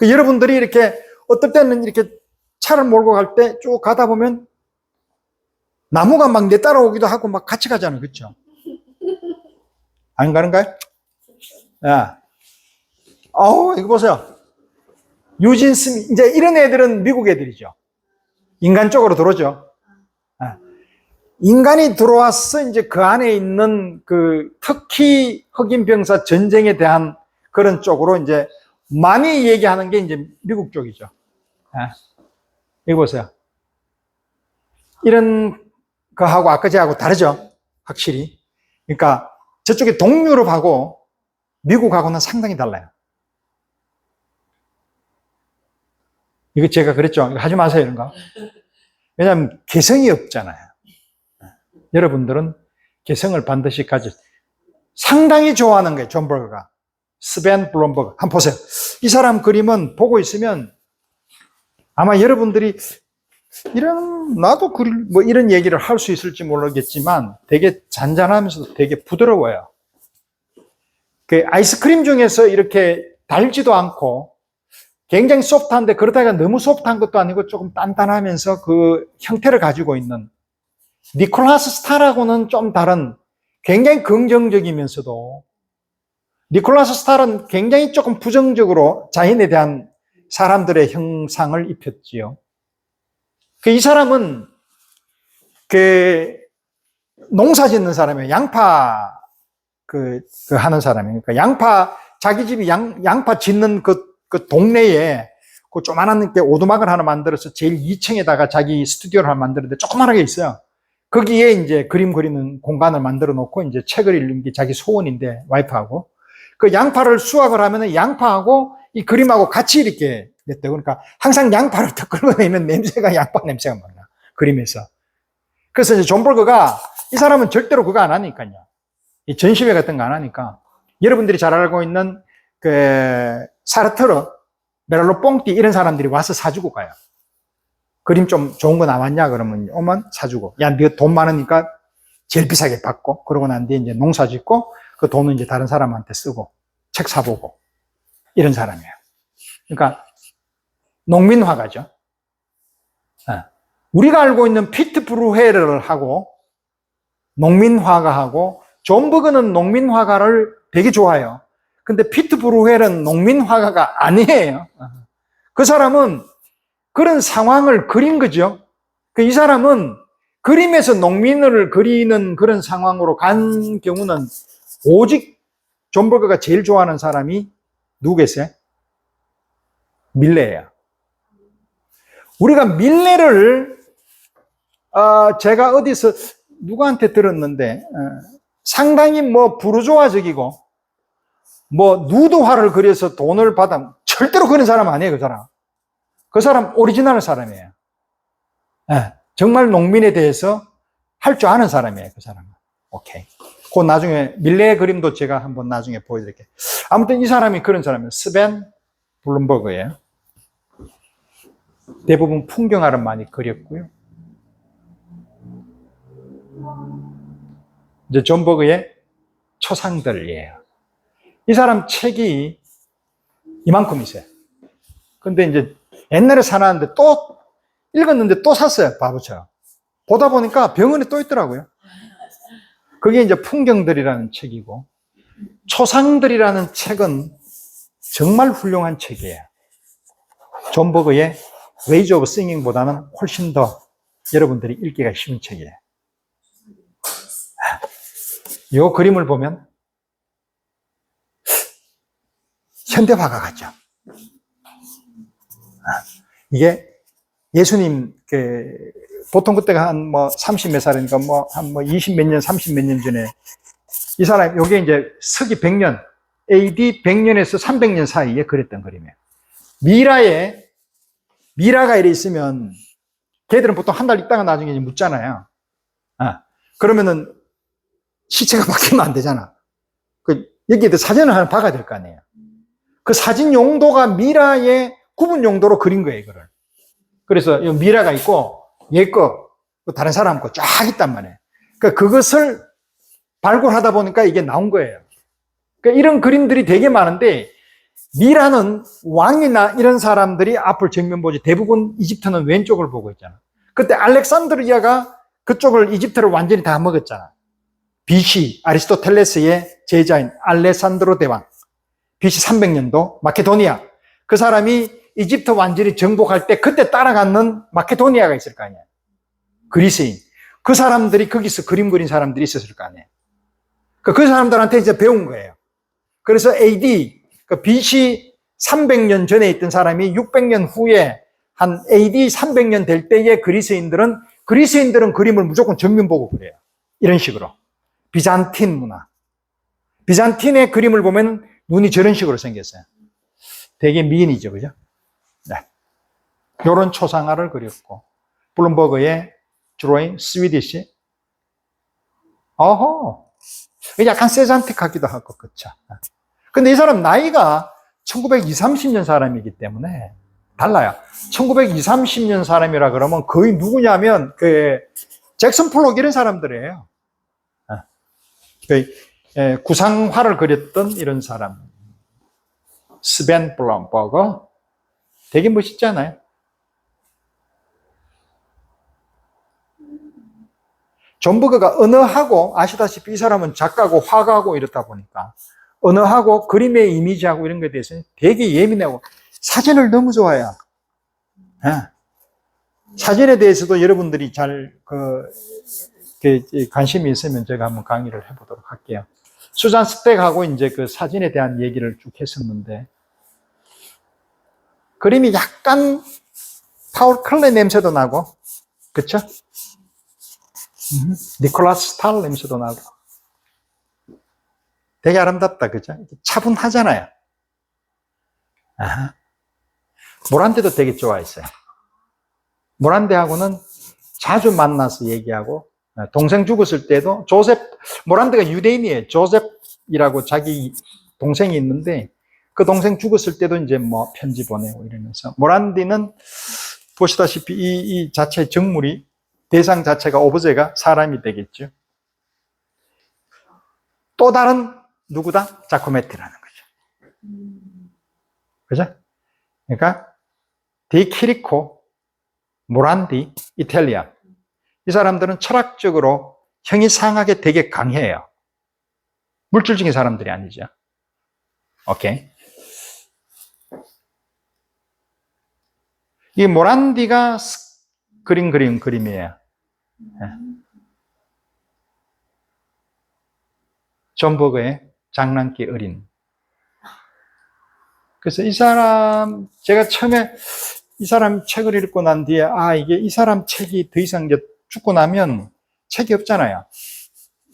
여러분들이 이렇게 어떨 때는 이렇게 차를 몰고 갈 때 쭉 가다 보면 나무가 막 내 따라오기도 하고 막 같이 가잖아요. 그렇죠? 안 가는가요? 야. 이거 보세요. 유진 스미, 이제 이런 애들은 미국 애들이죠. 인간 쪽으로 들어오죠. 인간이 들어와서 이제 그 안에 있는 특히 흑인병사 전쟁에 대한 그런 쪽으로 이제 많이 얘기하는 게 이제 미국 쪽이죠. 이거 보세요. 이런 거하고 아까 제하고 다르죠. 확실히. 그러니까 저쪽에 동유럽하고 미국하고는 상당히 달라요. 이거 제가 그랬죠. 이거 하지 마세요, 이런 거. 왜냐하면 개성이 없잖아요. 여러분들은 개성을 반드시 상당히 좋아하는 거예요, 존 버거가. 스벤 블룸버그. 한번 보세요. 이 사람 그림은 보고 있으면 아마 여러분들이 나도 이런 얘기를 할 수 있을지 모르겠지만 되게 잔잔하면서도 되게 부드러워요. 아이스크림 중에서 이렇게 달지도 않고 굉장히 소프트한데 그러다가 너무 소프트한 것도 아니고 조금 단단하면서 그 형태를 가지고 있는 니콜라스 스타라고는 좀 다른 굉장히 긍정적이면서도 니콜라스 스타는 굉장히 조금 부정적으로 자연에 대한 사람들의 형상을 입혔지요. 이 사람은 농사 짓는 사람이에요. 양파 하는 사람이에요. 그러니까 자기 집이 양파 짓는 그 동네에 그 조만한 오두막을 하나 만들어서 제일 2층에다가 자기 스튜디오를 하나 만들었는데 조그만하게 있어요. 거기에 이제 그림 그리는 공간을 만들어 놓고 이제 책을 읽는 게 자기 소원인데 와이프하고 그 양파를 수확을 하면은 양파하고 이 그림하고 같이 이렇게 냈대요. 그러니까 항상 양파를 더 긁어내면 냄새가 양파 냄새가 막 나. 그림에서. 그래서 이제 존 버거가 이 사람은 절대로 그거 안 하니까요. 이 전시회 같은 거 안 하니까 여러분들이 잘 알고 있는 사르트르, 메랄로 뽕띠 이런 사람들이 와서 사주고 가요. 그림 좀 좋은 거 나왔냐 그러면 오면 사주고, 야, 네가 돈 많으니까 제일 비싸게 받고, 그러고 난 뒤에 이제 농사 짓고 그 돈은 이제 다른 사람한테 쓰고 책 사보고 이런 사람이에요. 그러니까 농민화가죠. 우리가 알고 있는 피트 브루헤르를 하고 농민화가하고 존 버거는 농민화가를 되게 좋아해요. 근데 피트 브루헬은 농민화가가 아니에요. 그 사람은 그런 상황을 그린 거죠. 이 사람은 그림에서 농민을 그리는 그런 상황으로 간 경우는 오직 존 버거가 제일 좋아하는 사람이 누구겠어요? 밀레예요. 우리가 밀레를 제가 어디서 누구한테 들었는데 상당히 부르조아적이고 누드화를 그려서 돈을 받아 절대로 그런 사람 아니에요. 그 사람 오리지널 사람이에요. 정말 농민에 대해서 할 줄 아는 사람이에요. 그 사람은. 오케이. 그 나중에 밀레의 그림도 제가 한번 나중에 보여드릴게요. 아무튼 이 사람이 그런 사람이에요. 스벤 블룸버그예요. 대부분 풍경화를 많이 그렸고요. 이제 존 버거의 초상들이에요. 이 사람 책이 이만큼 있어요. 근데 이제 옛날에 사놨는데 또 읽었는데 또 샀어요. 바보처럼. 보다 보니까 병원에 또 있더라고요. 그게 이제 풍경들이라는 책이고, 초상들이라는 책은 정말 훌륭한 책이에요. 존 버거의 Ways of Singing보다는 훨씬 더 여러분들이 읽기가 쉬운 책이에요. 요 그림을 보면 현대화가 같죠. 이게 예수님, 보통 그때가 한 30 몇 살이니까 한 20 몇 년, 30 몇 년 전에 이 사람, 요게 이제 서기 100년, AD 100년에서 300년 사이에 그렸던 그림이에요. 미라가 이래 있으면 걔들은 보통 한 달 있다가 나중에 이제 묻잖아요. 그러면은 시체가 바뀌면 안 되잖아. 여기에 사진을 하나 박아야 될 거 아니에요. 그 사진 용도가 미라의 구분 용도로 그린 거예요, 이거를. 그래서 미라가 있고, 얘 거, 다른 사람 거 쫙 있단 말이에요. 그러니까 그것을 발굴하다 보니까 이게 나온 거예요. 그러니까 이런 그림들이 되게 많은데, 미라는 왕이나 이런 사람들이 앞을 정면 보지, 대부분 이집트는 왼쪽을 보고 있잖아. 그때 알렉산드리아가 그쪽을, 이집트를 완전히 다 먹었잖아. BC, 아리스토텔레스의 제자인 알레산드로 대왕. BC 300년도 마케도니아. 그 사람이 이집트 완전히 정복할 때 그때 따라가는 마케도니아가 있을 거 아니야. 그리스인. 그 사람들이 거기서 그림 그린 사람들이 있었을 거 아니에요. 그 사람들한테 이제 배운 거예요. 그래서 AD, BC 300년 전에 있던 사람이 600년 후에 한 AD 300년 될 때의 그리스인들은 그림을 무조건 정면 보고 그래요. 이런 식으로. 비잔틴 문화. 비잔틴의 그림을 보면 눈이 저런 식으로 생겼어요. 되게 미인이죠, 그죠? 네. 요런 초상화를 그렸고, 블룸버그의 드로잉, 스위디시. 약간 세잔틱 하기도 하고, 그쵸. 근데 이 사람 나이가 1920, 30년 사람이기 때문에 달라요. 1920, 30년 사람이라 그러면 거의 누구냐면, 잭슨 폴록 이런 사람들이에요. 구상화를 그렸던 이런 사람. 스벤 블룸버그. 되게 멋있지 않아요? 존 버그가 언어하고, 아시다시피 이 사람은 작가고 화가고 이렇다 보니까 언어하고 그림의 이미지하고 이런 것에 대해서는 되게 예민하고 사진을 너무 좋아해요. 사진에 대해서도 여러분들이 잘 관심이 있으면 제가 한번 강의를 해보도록 할게요. 수잔 스택하고 이제 그 사진에 대한 얘기를 쭉 했었는데, 그림이 약간 파울 클레 냄새도 나고, 그쵸? 니콜라스 스탈 냄새도 나고. 되게 아름답다, 그죠? 차분하잖아요. 모란데도 되게 좋아했어요. 모란데하고는 자주 만나서 얘기하고, 동생 죽었을 때도 모란데가 유대인이에요. 조셉이라고 자기 동생이 있는데, 그 동생 죽었을 때도 이제 편지 보내고 이러면서. 모란디는 보시다시피 이 자체 정물이, 대상 자체가, 오브제가 사람이 되겠죠. 또 다른 누구다? 자코메티라는 거죠. 그죠? 그러니까, 디키리코, 모란디, 이탈리아. 이 사람들은 철학적으로 형이상하게 되게 강해요. 물질적인 사람들이 아니죠. 오케이. 이 모란디가 그린 그림이에요. 존 버그의 장난기 어린. 그래서 이 사람, 제가 처음에 이 사람 책을 읽고 난 뒤에, 이게 이 사람 책이 더 이상 이제 죽고 나면 책이 없잖아요.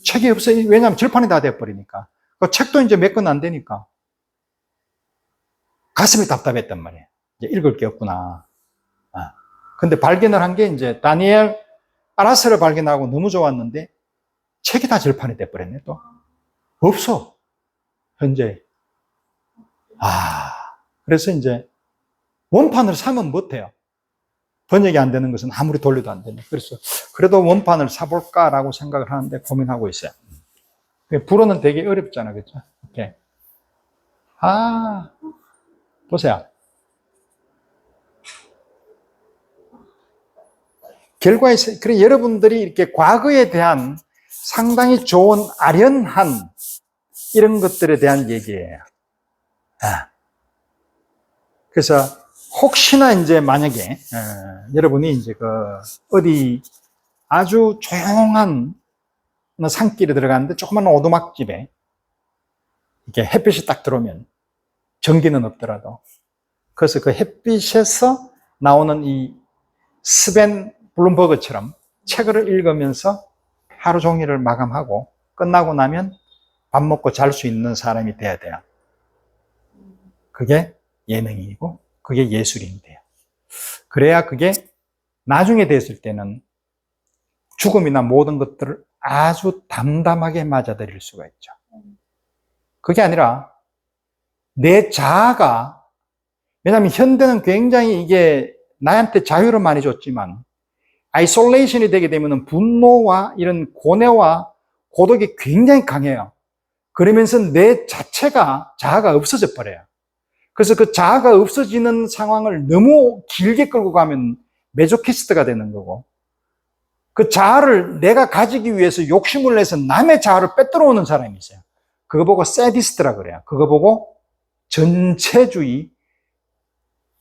책이 없어요. 왜냐하면 절판이 다 돼버리니까. 그 책도 이제 몇 권 안 되니까. 가슴이 답답했단 말이에요. 이제 읽을 게 없구나. 근데 발견을 한 게 이제 다니엘 아라스를 발견하고 너무 좋았는데 책이 다 절판이 돼버렸네, 또. 없어. 현재. 그래서 이제 원판을 사면 못해요. 번역이 안 되는 것은 아무리 돌려도 안 되네. 그래서 그래도 원판을 사볼까라고 생각을 하는데 고민하고 있어요. 불어는 되게 어렵잖아, 그렇죠? 이렇게. 보세요. 결과에서, 그래, 여러분들이 이렇게 과거에 대한 상당히 좋은 아련한 이런 것들에 대한 얘기예요. 그래서 혹시나 이제 만약에 여러분이 이제 어디 아주 조용한 산길에 들어가는데 조그만 오두막집에 이렇게 햇빛이 딱 들어오면 전기는 없더라도 그래서 그 햇빛에서 나오는 이 스벤 블룸버그처럼 책을 읽으면서 하루 종일을 마감하고 끝나고 나면 밥 먹고 잘 수 있는 사람이 돼야 돼요. 그게 예능이고 그게 예술인데요. 그래야 그게 나중에 됐을 때는 죽음이나 모든 것들을 아주 담담하게 맞아들일 수가 있죠. 그게 아니라 내 자아가, 왜냐하면 현대는 굉장히 이게 나한테 자유를 많이 줬지만 아이솔레이션이 되게 되면 분노와 이런 고뇌와 고독이 굉장히 강해요. 그러면서 내 자아가 없어져 버려요. 그래서 그 자아가 없어지는 상황을 너무 길게 끌고 가면 메조키스트가 되는 거고, 그 자아를 내가 가지기 위해서 욕심을 내서 남의 자아를 빼들어오는 사람이 있어요. 그거 보고 세디스트라 그래요. 그거 보고 전체주의,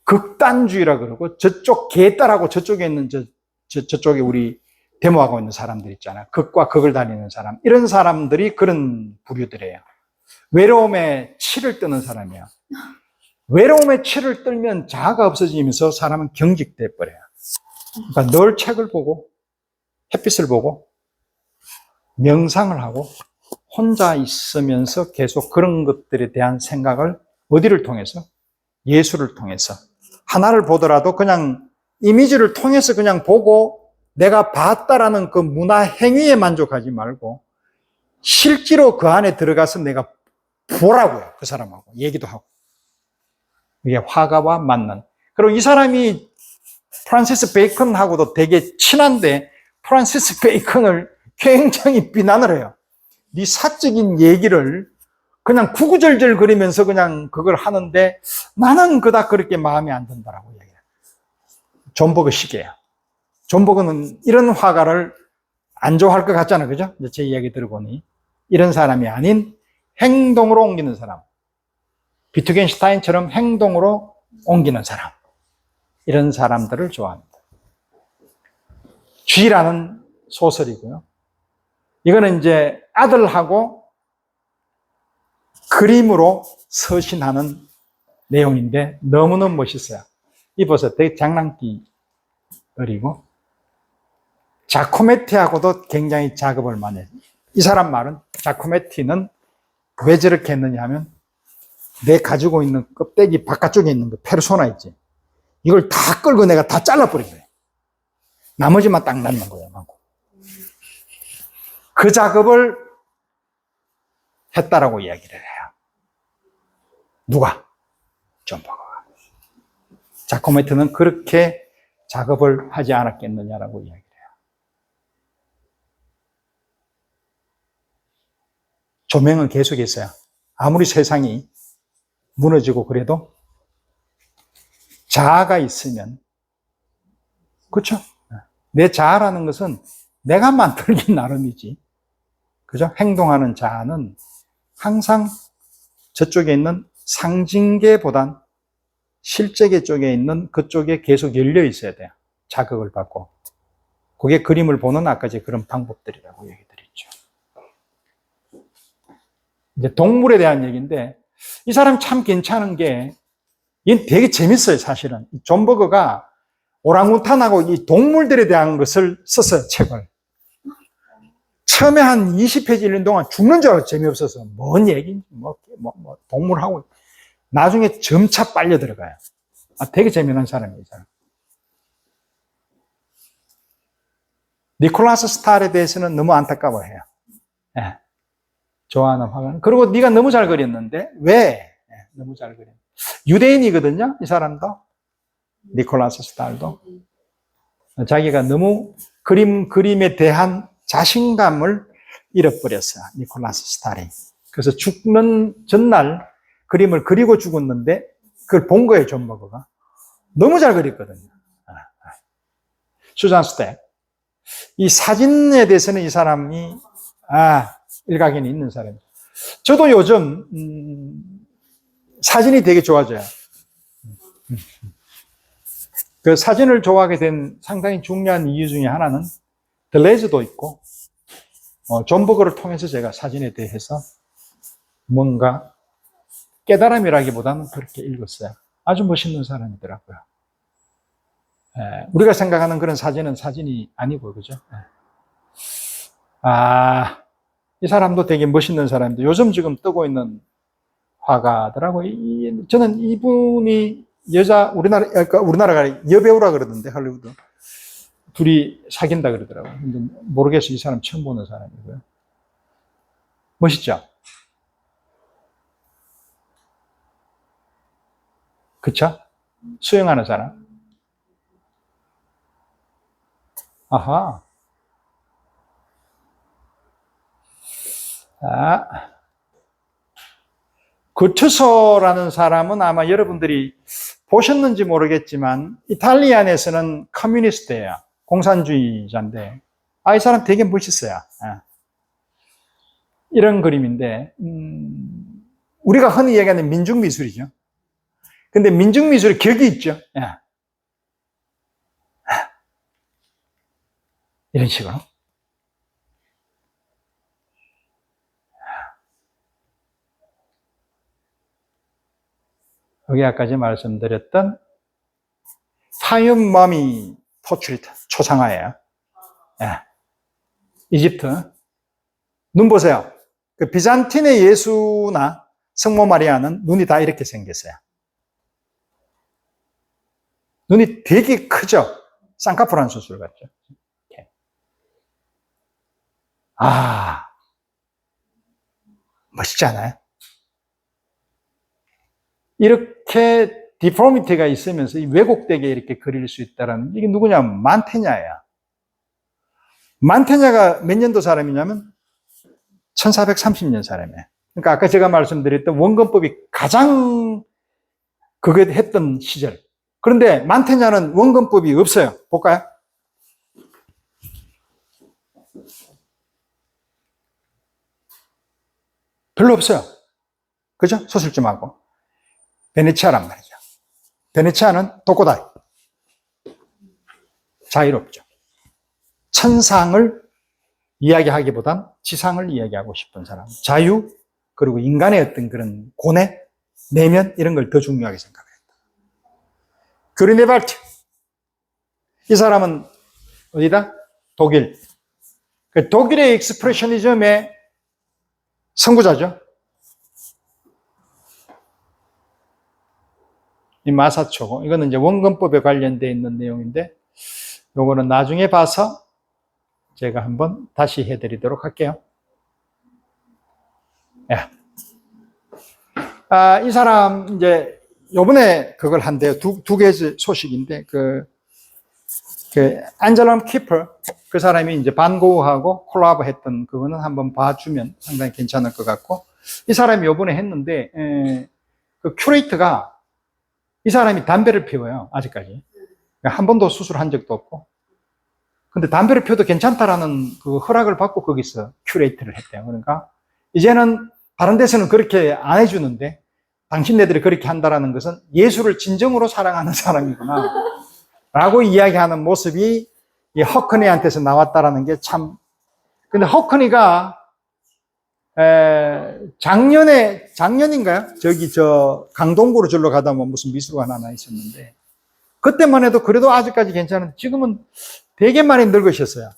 극단주의라 그러고, 저쪽 개딸하고 저쪽에 있는 저쪽에 우리 데모하고 있는 사람들 있잖아요. 극과 극을 다니는 사람. 이런 사람들이 그런 부류들이에요. 외로움에 치를 뜨는 사람이에요. 외로움에 치를 떨면 자아가 없어지면서 사람은 경직돼 버려요. 그러니까 늘 책을 보고 햇빛을 보고 명상을 하고 혼자 있으면서 계속 그런 것들에 대한 생각을 어디를 통해서? 예술을 통해서. 하나를 보더라도 그냥 이미지를 통해서 그냥 보고 내가 봤다라는 그 문화 행위에 만족하지 말고 실제로 그 안에 들어가서 내가 보라고요. 그 사람하고 얘기도 하고. 이게 화가와 맞는. 그리고 이 사람이 프란시스 베이컨하고도 되게 친한데 프란시스 베이컨을 굉장히 비난을 해요. 네 사적인 얘기를 그냥 구구절절 그리면서 그냥 그걸 하는데 나는 그닥 그렇게 마음에 안 든다라고 얘기해요. 존 버거 식이에요. 존 버거는 이런 화가를 안 좋아할 것 같잖아요. 그죠? 제 이야기 들어보니. 이런 사람이 아닌 행동으로 옮기는 사람. 비트겐슈타인처럼 행동으로 옮기는 사람. 이런 사람들을 좋아합니다. 쥐라는 소설이고요. 이거는 이제 아들하고 그림으로 서신하는 내용인데 너무너무 멋있어요. 이 보세요. 되게 장난기 어리고 자코메티하고도 굉장히 작업을 많이 해요. 이 사람 말은 자코메티는 왜 저렇게 했느냐 하면 내 가지고 있는 껍데기 바깥쪽에 있는 그 페르소나 있지. 이걸 다 끌고 내가 다 잘라버린 거예요. 나머지만 딱 남는 거예요. 그 작업을 했다라고 이야기를 해요. 누가? 존 버거가. 자코메트는 그렇게 작업을 하지 않았겠느냐라고 이야기를 해요. 조명은 계속했어요. 아무리 세상이 무너지고 그래도 자아가 있으면, 그렇죠? 내 자아라는 것은 내가 만들기 나름이지. 그죠? 행동하는 자아는 항상 저쪽에 있는 상징계보단 실제계 쪽에 있는 그쪽에 계속 열려 있어야 돼요. 자극을 받고. 그게 그림을 보는 아까 제 그런 방법들이라고 얘기 드렸죠. 이제 동물에 대한 얘기인데, 이 사람 참 괜찮은 게, 얘는 되게 재밌어요, 사실은. 존 버거가 오랑우탄하고 이 동물들에 대한 것을 썼어요, 책을. 처음에 한 20페이지 읽는 동안 죽는 줄 알고 재미없어서, 뭔 얘기인지, 동물하고. 나중에 점차 빨려 들어가요. 되게 재미난 사람이에요, 이 사람. 니콜라스 스탈에 대해서는 너무 안타까워해요. 네. 좋아하는 화가는. 그리고 네가 너무 잘 그렸는데, 왜? 네, 너무 잘 그렸는데. 유대인이거든요, 이 사람도. 니콜라스 스탈도. 자기가 너무 그림에 대한 자신감을 잃어버렸어요, 니콜라스 스탈이. 그래서 죽는 전날 그림을 그리고 죽었는데, 그걸 본 거예요, 존 버거가. 너무 잘 그렸거든요. 수잔 스택. 이 사진에 대해서는 이 사람이, 일가견이 있는 사람이에요. 저도 요즘, 사진이 되게 좋아져요. 그 사진을 좋아하게 된 상당히 중요한 이유 중에 하나는 델레즈도 있고 존 버거를 통해서 제가 사진에 대해서 뭔가 깨달음이라기보다는 그렇게 읽었어요. 아주 멋있는 사람이더라고요. 우리가 생각하는 그런 사진은 사진이 아니고, 그죠? 이 사람도 되게 멋있는 사람인데, 요즘 지금 뜨고 있는 화가더라고요. 저는 이분이 우리나라가 여배우라 그러던데, 할리우드. 둘이 사귄다 그러더라고요. 근데 모르겠어요. 이 사람 처음 보는 사람이고요. 멋있죠? 그쵸? 수영하는 사람. 아하. 거투소라는 사람은 아마 여러분들이 보셨는지 모르겠지만 이탈리안에서는 커뮤니스트예요. 공산주의자인데 이 사람 되게 멋있어요. 이런 그림인데 우리가 흔히 얘기하는 민중미술이죠. 근데 민중미술의 격이 있죠. 이런 식으로. 여기 아까 말씀드렸던 파이엄 머미 포트레이트 초상화예요. 이집트. 눈 보세요. 그 비잔틴의 예수나 성모 마리아는 눈이 다 이렇게 생겼어요. 눈이 되게 크죠? 쌍꺼풀 수술 같죠? 멋있지 않아요? 이렇게 디포미티가 있으면서 왜곡되게 이렇게 그릴 수 있다는 이게 누구냐면 만테냐예요. 만테냐가 몇 년도 사람이냐면 1430년 사람이에요. 그러니까 아까 제가 말씀드렸던 원근법이 가장 그거 했던 시절. 그런데 만테냐는 원근법이 없어요. 볼까요? 별로 없어요. 그죠? 소설점하고. 베네치아란 말이죠. 베네치아는 도코다이. 자유롭죠. 천상을 이야기하기보단 지상을 이야기하고 싶은 사람. 자유, 그리고 인간의 어떤 그런 고뇌, 내면, 이런 걸 더 중요하게 생각합니다. 그르네발트. 이 사람은 어디다? 독일. 독일의 익스프레셔니즘의 선구자죠. 이 마사초고, 이거는 이제 원근법에 관련되어 있는 내용인데, 요거는 나중에 봐서 제가 한번 다시 해드리도록 할게요. 이 사람, 이제, 요번에 그걸 한대요. 두 개의 소식인데, 안젤럼 키퍼, 그 사람이 이제 반고흐하고 콜라보 했던 그거는 한번 봐주면 상당히 괜찮을 것 같고, 이 사람이 요번에 했는데, 그 큐레이터가 이 사람이 담배를 피워요, 아직까지. 한 번도 수술한 적도 없고. 근데 담배를 피워도 괜찮다라는 그 허락을 받고 거기서 큐레이터를 했대요. 그러니까, 이제는 다른 데서는 그렇게 안 해주는데, 당신네들이 그렇게 한다라는 것은 예수를 진정으로 사랑하는 사람이구나. 라고 이야기하는 모습이 이 허커니한테서 나왔다라는 게 참. 근데 허커니가, 작년인가요? 강동구로 절로 가다 보면 무슨 미술관 하나 있었는데, 그때만 해도 그래도 아직까지 괜찮은데, 지금은 되게 많이 늙으셨어요.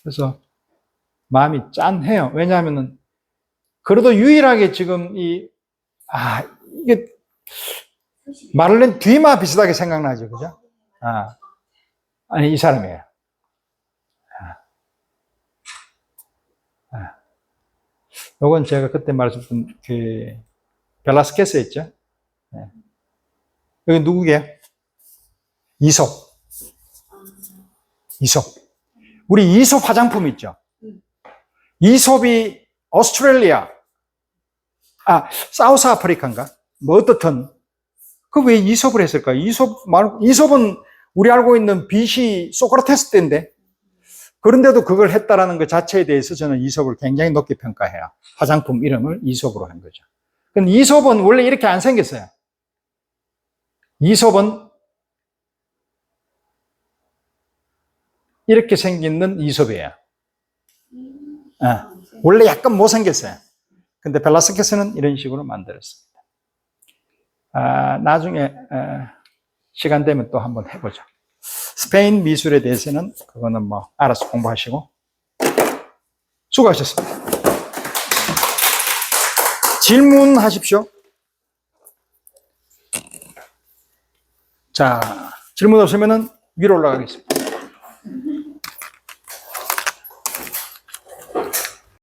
그래서 마음이 짠해요. 왜냐하면은, 그래도 유일하게 지금 이게, 마를렌 뒤마 비슷하게 생각나죠. 그죠? 아니, 이 사람이에요. 요건 제가 그때 말씀드린 벨라스케스 있죠? 여기 누구게요? 이솝. 우리 이솝 화장품 있죠? 이솝이 오스트레일리아, 사우스 아프리카인가? 뭐 어떻든. 그 왜 이솝을 했을까? 이솝은 우리 알고 있는 BC 소크라테스 때인데, 그런데도 그걸 했다라는 것 자체에 대해서 저는 이솝을 굉장히 높게 평가해요. 화장품 이름을 이솝으로 한 거죠. 근데 이솝은 원래 이렇게 안 생겼어요. 이솝은 이렇게 생기는 이솝이에요. 원래 약간 못생겼어요. 근데 벨라스케스는 이런 식으로 만들었습니다. 나중에 시간 되면 또 한번 해보죠. 스페인 미술에 대해서는 그거는 뭐 알아서 공부하시고. 수고하셨습니다. 질문하십시오. 자, 질문 없으면은 위로 올라가겠습니다.